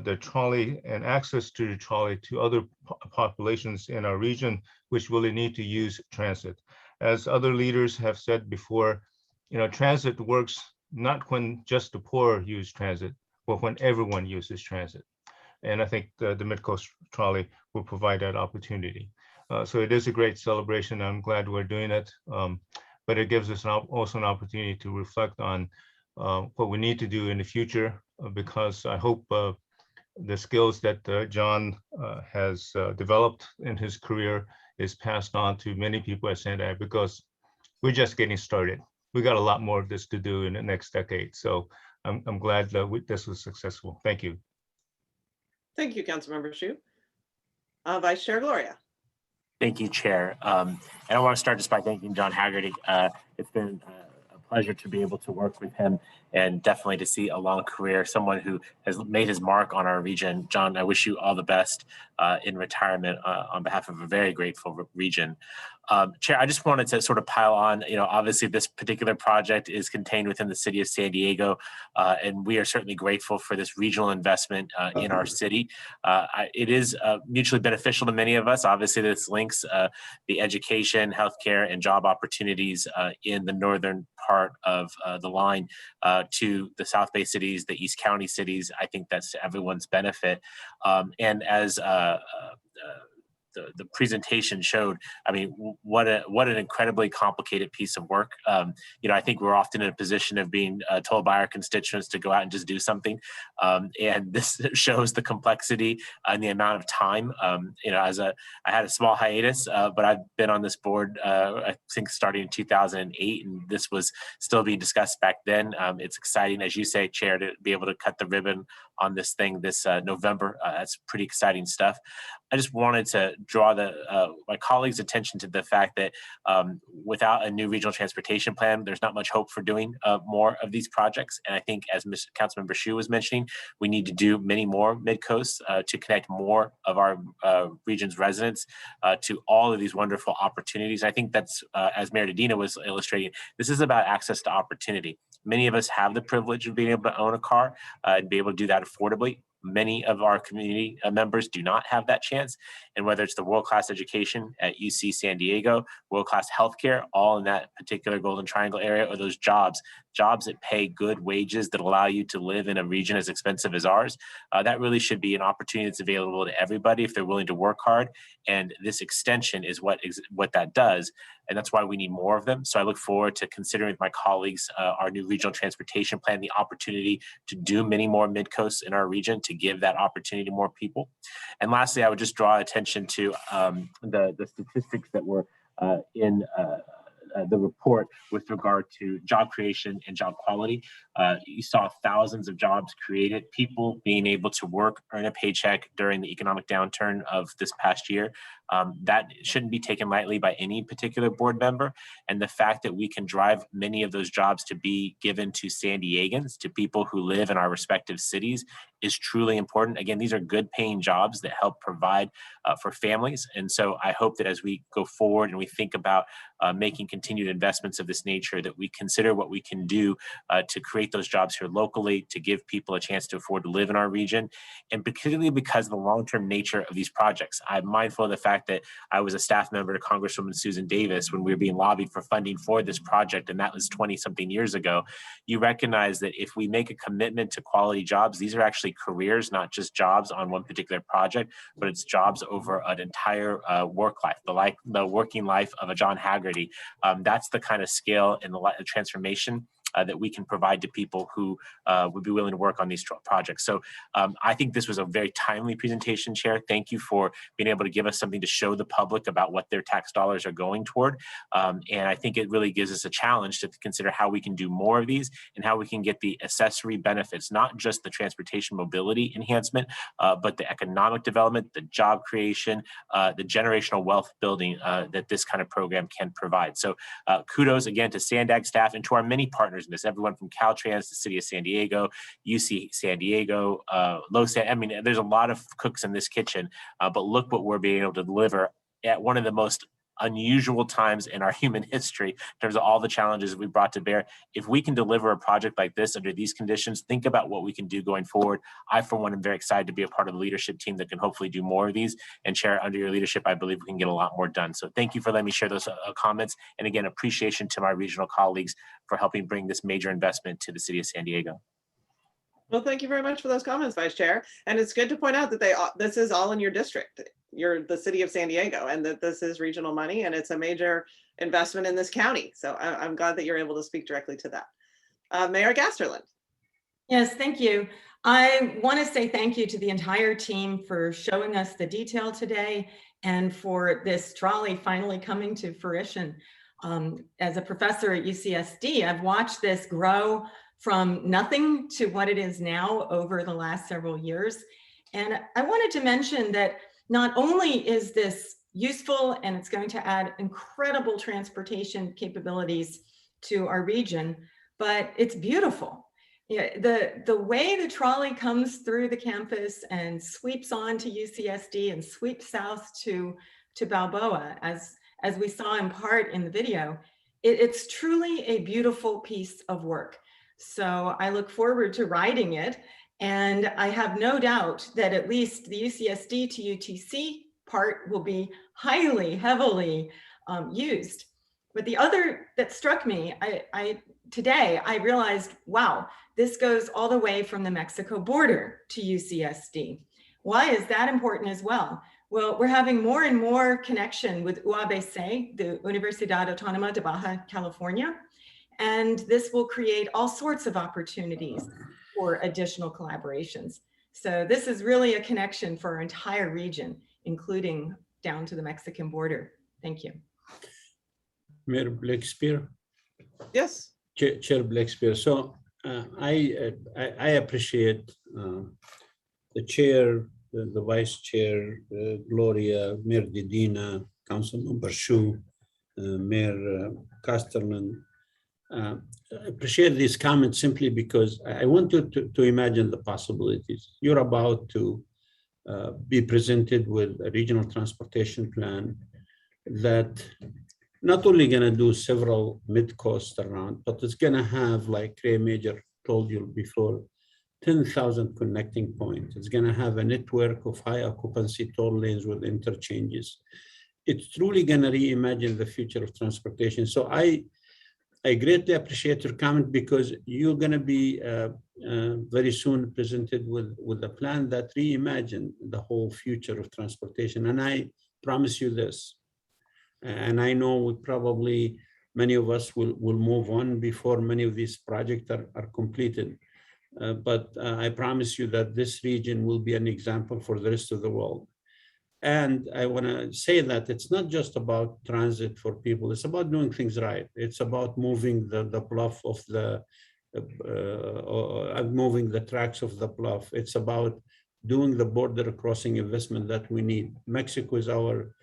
the trolley and access to the trolley to other populations in our region, which really need to use transit. As other leaders have said before, you know, transit works not when just the poor use transit, but when everyone uses transit. And I think the Mid-Coast Trolley will provide that opportunity. So it is a great celebration. I'm glad we're doing it, but it gives us also an opportunity to reflect on what we need to do in the future, because I hope the skills that John has developed in his career is passed on to many people at Sandag, because we're just getting started. We got a lot more of this to do in the next decade. So I'm glad that this was successful. Thank you. Thank you, Councilmember Shu. Vice Chair Gloria. Thank you, Chair. And I want to start just by thanking John Haggerty. It's been a pleasure to be able to work with him, and definitely to see a long career, someone who has made his mark on our region. John, I wish you all the best in retirement on behalf of a very grateful region. Chair, I just wanted to sort of pile on, obviously this particular project is contained within the city of San Diego, and we are certainly grateful for this regional investment in our city. It is mutually beneficial to many of us. Obviously, this links the education, healthcare, and job opportunities in the northern part of the line to the South Bay cities, the East County cities. I think that's to everyone's benefit. And as the presentation showed, I mean, what an incredibly complicated piece of work. I think we're often in a position of being told by our constituents to go out and just do something. And this shows the complexity and the amount of time. I had a small hiatus, but I've been on this board, I think starting in 2008, and this was still being discussed back then. It's exciting, as you say, Chair, to be able to cut the ribbon on this thing this November. That's pretty exciting stuff. I just wanted to draw my colleagues' attention to the fact that without a new regional transportation plan, there's not much hope for doing more of these projects. And I think, as Councilmember Hsu was mentioning, we need to do many more mid-coasts to connect more of our region's residents to all of these wonderful opportunities. I think that's, as Mayor Dedina was illustrating, this is about access to opportunity. Many of us have the privilege of being able to own a car and be able to do that affordably. Many of our community members do not have that chance. And whether it's the world-class education at UC San Diego, world-class healthcare, all in that particular Golden Triangle area, or those jobs that pay good wages that allow you to live in a region as expensive as ours, that really should be an opportunity that's available to everybody if they're willing to work hard. And this extension is what that does. And that's why we need more of them. So I look forward to considering with my colleagues our new regional transportation plan, the opportunity to do many more mid-coasts in our region, to give that opportunity to more people. And lastly, I would just draw attention to the statistics that were in the report with regard to job creation and job quality. You saw thousands of jobs created, people being able to work, earn a paycheck during the economic downturn of this past year. That shouldn't be taken lightly by any particular board member. And the fact that we can drive many of those jobs to be given to San Diegans, to people who live in our respective cities, is truly important. Again, these are good paying jobs that help provide for families. And so I hope that as we go forward and we think about making continued investments of this nature, that we consider what we can do to create those jobs here locally, to give people a chance to afford to live in our region. And particularly because of the long-term nature of these projects. I'm mindful of the fact that I was a staff member to Congresswoman Susan Davis when we were being lobbied for funding for this project, and that was 20-something years ago. You recognize that if we make a commitment to quality jobs, these are actually careers, not just jobs on one particular project, but it's jobs over an entire work life, the working life of a John Haggerty. That's the kind of scale and the transformation that we can provide to people who would be willing to work on these projects. So I think this was a very timely presentation, Chair. Thank you for being able to give us something to show the public about what their tax dollars are going toward. And I think it really gives us a challenge to consider how we can do more of these and how we can get the accessory benefits, not just the transportation mobility enhancement, but the economic development, the job creation, the generational wealth building that this kind of program can provide. So kudos again to Sandag staff and to our many partners in this, everyone from Caltrans, the City of San Diego, UC San Diego, I mean, there's a lot of cooks in this kitchen, but look what we're being able to deliver at one of the most unusual times in our human history in terms of all the challenges we brought to bear. If we can deliver a project like this under these conditions, think about what we can do going forward. I, for one, am very excited to be a part of the leadership team that can hopefully do more of these. And Chair, under your leadership, I believe we can get a lot more done. So thank you for letting me share those comments. And again, appreciation to my regional colleagues for helping bring this major investment to the City of San Diego. Well, thank you very much for those comments, Vice Chair. And it's good to point out that this is all in your district. You're the City of San Diego, and that this is regional money, and it's a major investment in this county. So I'm glad that you're able to speak directly to that. Mayor Gasterland. Yes, thank you. I want to say thank you to the entire team for showing us the detail today and for this trolley finally coming to fruition. As a professor at UCSD, I've watched this grow from nothing to what it is now over the last several years. And I wanted to mention that not only is this useful and it's going to add incredible transportation capabilities to our region, but it's beautiful. Yeah, the way the trolley comes through the campus and sweeps on to UCSD and sweeps south to Balboa, as we saw in part in the video, it's truly a beautiful piece of work. So I look forward to riding it. And I have no doubt that at least the UCSD to UTC part will be heavily used. But the other that struck me, today I realized, wow, this goes all the way from the Mexico border to UCSD. Why is that important as well? Well, we're having more and more connection with UABC, the Universidad Autónoma de Baja California, and this will create all sorts of opportunities for additional collaborations. So this is really a connection for our entire region, including down to the Mexican border. Thank you. Mayor Blakespear. Yes. Chair Blakespear. So I appreciate the chair, the vice chair, Gloria, Mayor Dedina, Councilmember Shu, Mayor Casterman. I appreciate these comments simply because I want you to imagine the possibilities. You're about to be presented with a regional transportation plan that not only going to do several mid-coast around, but it's going to have, like Ray Major told you before, 10,000 connecting points. It's going to have a network of high occupancy toll lanes with interchanges. It's truly going to reimagine the future of transportation. So I greatly appreciate your comment because you're going to be very soon presented with a plan that reimagine the whole future of transportation. And I promise you this, and I know many of us will move on before many of these projects are completed. But I promise you that this region will be an example for the rest of the world. And I want to say that it's not just about transit for people, it's about doing things right. It's about moving the bluff of moving the tracks of the bluff. It's about doing the border crossing investment that we need. Mexico is our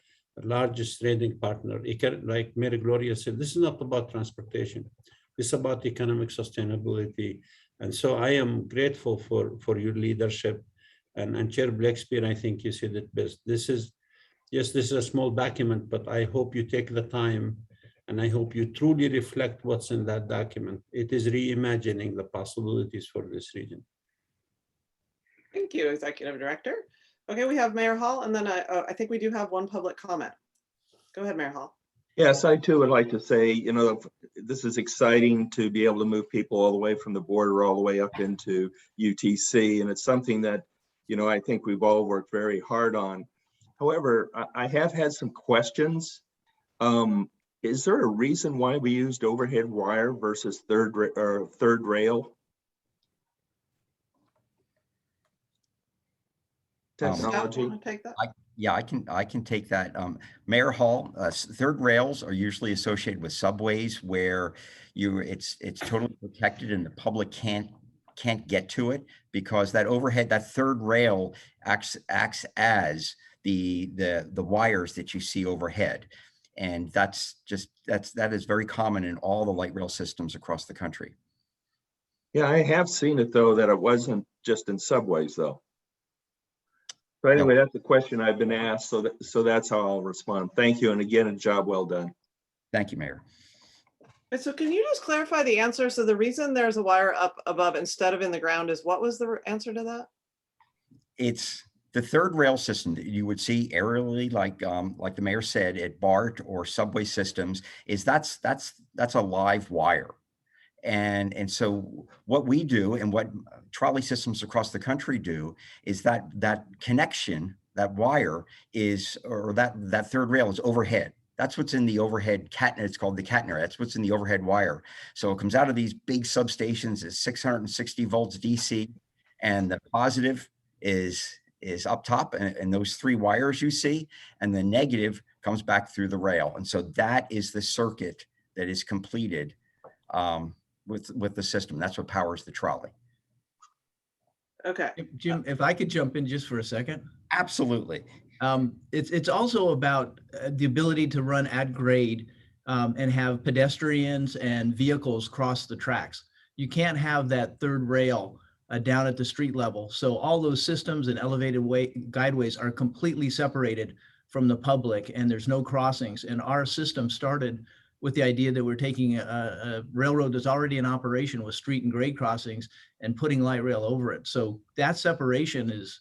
largest trading partner. Like Mary Gloria said, this is not about transportation. It's about economic sustainability. And so I am grateful for your leadership. And Chair Blakespear, I think you said it best. This is a small document, but I hope you take the time and I hope you truly reflect what's in that document. It is reimagining the possibilities for this region. Thank you, Executive Director. Okay, we have Mayor Hall, and then I think we do have one public comment. Go ahead, Mayor Hall. Yes, I too would like to say, this is exciting to be able to move people all the way from the border all the way up into UTC, and it's something that I think we've all worked very hard on. However, I have had some questions. Is there a reason why we used overhead wire versus third rail technology? I can take that. Mayor Hall, third rails are usually associated with subways where it's totally protected and the public can't get to it because that third rail acts as the wires that you see overhead. And that is very common in all the light rail systems across the country. Yeah, I have seen it though, that it wasn't just in subways though. So anyway, that's the question I've been asked. So that's how I'll respond. Thank you. And again, a job well done. Thank you, Mayor. So can you just clarify the answer? So the reason there's a wire up above instead of in the ground is what was the answer to that? It's the third rail system that you would see aerially, like the mayor said, at BART or subway systems, is that's a live wire. And so what we do and what trolley systems across the country do is that connection, that wire is, or that third rail is overhead. That's what's in the overhead catenary. It's called the catenary. That's what's in the overhead wire. So it comes out of these big substations at 660 volts DC, and the positive is up top, and those three wires you see, and the negative comes back through the rail. And so that is the circuit that is completed with the system. That's what powers the trolley. Okay. Jim, if I could jump in just for a second. Absolutely. It's also about the ability to run at grade and have pedestrians and vehicles cross the tracks. You can't have that third rail down at the street level. So all those systems and elevated guideways are completely separated from the public and there's no crossings. And our system started with the idea that we're taking a railroad that's already in operation with street and grade crossings and putting light rail over it. So that separation is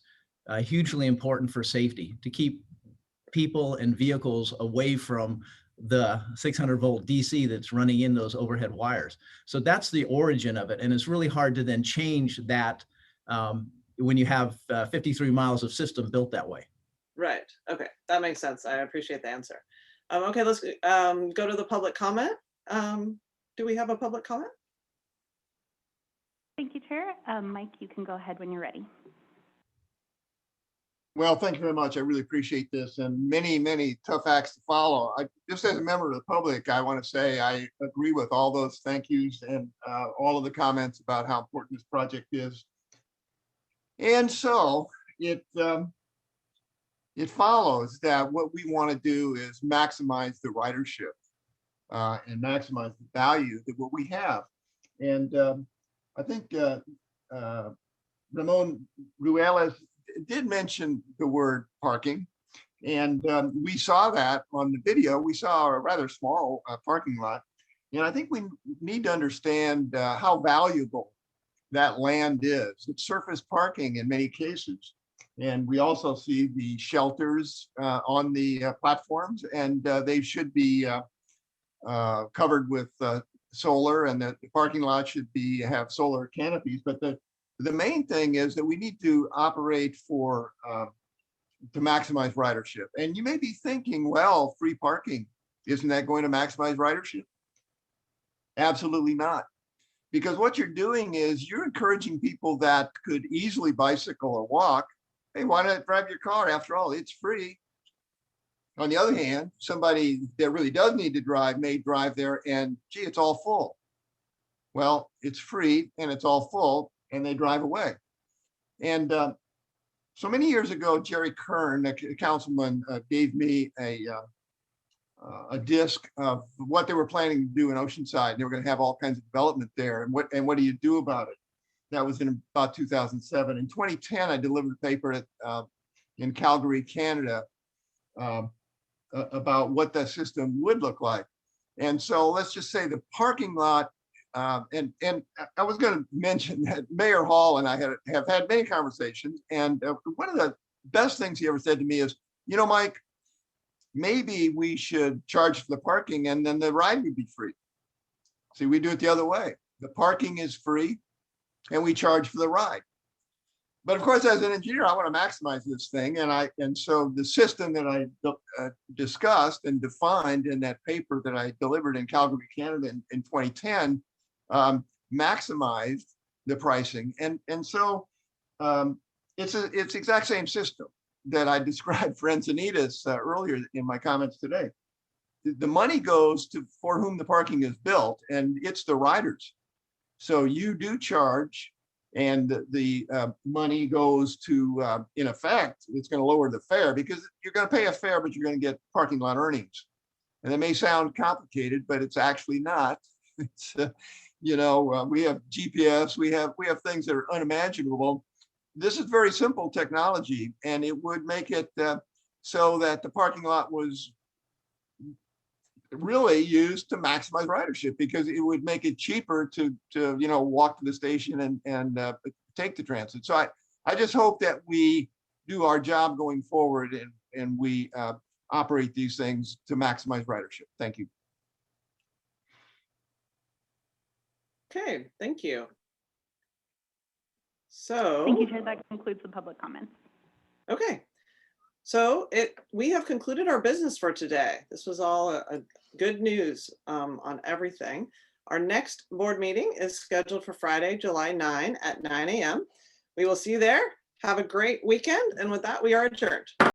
hugely important for safety, to keep people and vehicles away from the 600 volt DC that's running in those overhead wires. So that's the origin of it. And it's really hard to then change that when you have 53 miles of system built that way. Right. Okay. That makes sense. I appreciate the answer. Okay, let's go to the public comment. Do we have a public comment? Thank you, Chair. Mike, you can go ahead when you're ready. Well, thank you very much. I really appreciate this, and many, many tough acts to follow. Just as a member of the public, I want to say I agree with all those thank yous and all of the comments about how important this project is. And so it follows that what we want to do is maximize the ridership and maximize the value that what we have. And I think Ramon Ruelas did mention the word parking, and we saw that on the video. We saw a rather small parking lot, and I think we need to understand how valuable that land is. It's surface parking in many cases, and we also see the shelters on the platforms, and they should be covered with solar, and the parking lot should have solar canopies. But the main thing is that we need to operate to maximize ridership. And you may be thinking, well, free parking, isn't that going to maximize ridership? Absolutely not. Because what you're doing is you're encouraging people that could easily bicycle or walk. Hey, why not drive your car? After all, it's free. On the other hand, somebody that really does need to drive may drive there and, gee, it's all full. Well, it's free and it's all full, and they drive away. And so many years ago, Jerry Kern, a councilman, gave me a disc of what they were planning to do in Oceanside. They were going to have all kinds of development there, and what do you do about it? That was in about 2007. In 2010, I delivered a paper in Calgary, Canada, about what that system would look like. And so let's just say the parking lot, and I was going to mention that Mayor Hall and I have had many conversations, and one of the best things he ever said to me is, you know, Mike, maybe we should charge for the parking and then the ride would be free. See, we do it the other way. The parking is free and we charge for the ride. But of course, as an engineer, I want to maximize this thing. And so the system that I discussed and defined in that paper that I delivered in Calgary, Canada in 2010, maximized the pricing. And so it's the exact same system that I described for Encinitas earlier in my comments today. The money goes to for whom the parking is built, and it's the riders. So you do charge, and the money goes to, in effect, it's going to lower the fare because you're going to pay a fare, but you're going to get parking lot earnings. And it may sound complicated, but it's actually not. It's, you know, we have GPS, we have things that are unimaginable. This is very simple technology, and it would make it so that the parking lot was really used to maximize ridership, because it would make it cheaper to you know, walk to the station and take the transit. So I just hope that we do our job going forward and we operate these things to maximize ridership. Thank you. Okay, thank you. So Thank you, Chair. That concludes the public comments. okay, so we have concluded our business for today. This was all a good news on everything. Our next board meeting is scheduled for Friday, July 9 at 9 a.m. We will see you there. Have a great weekend. And with that, we are adjourned.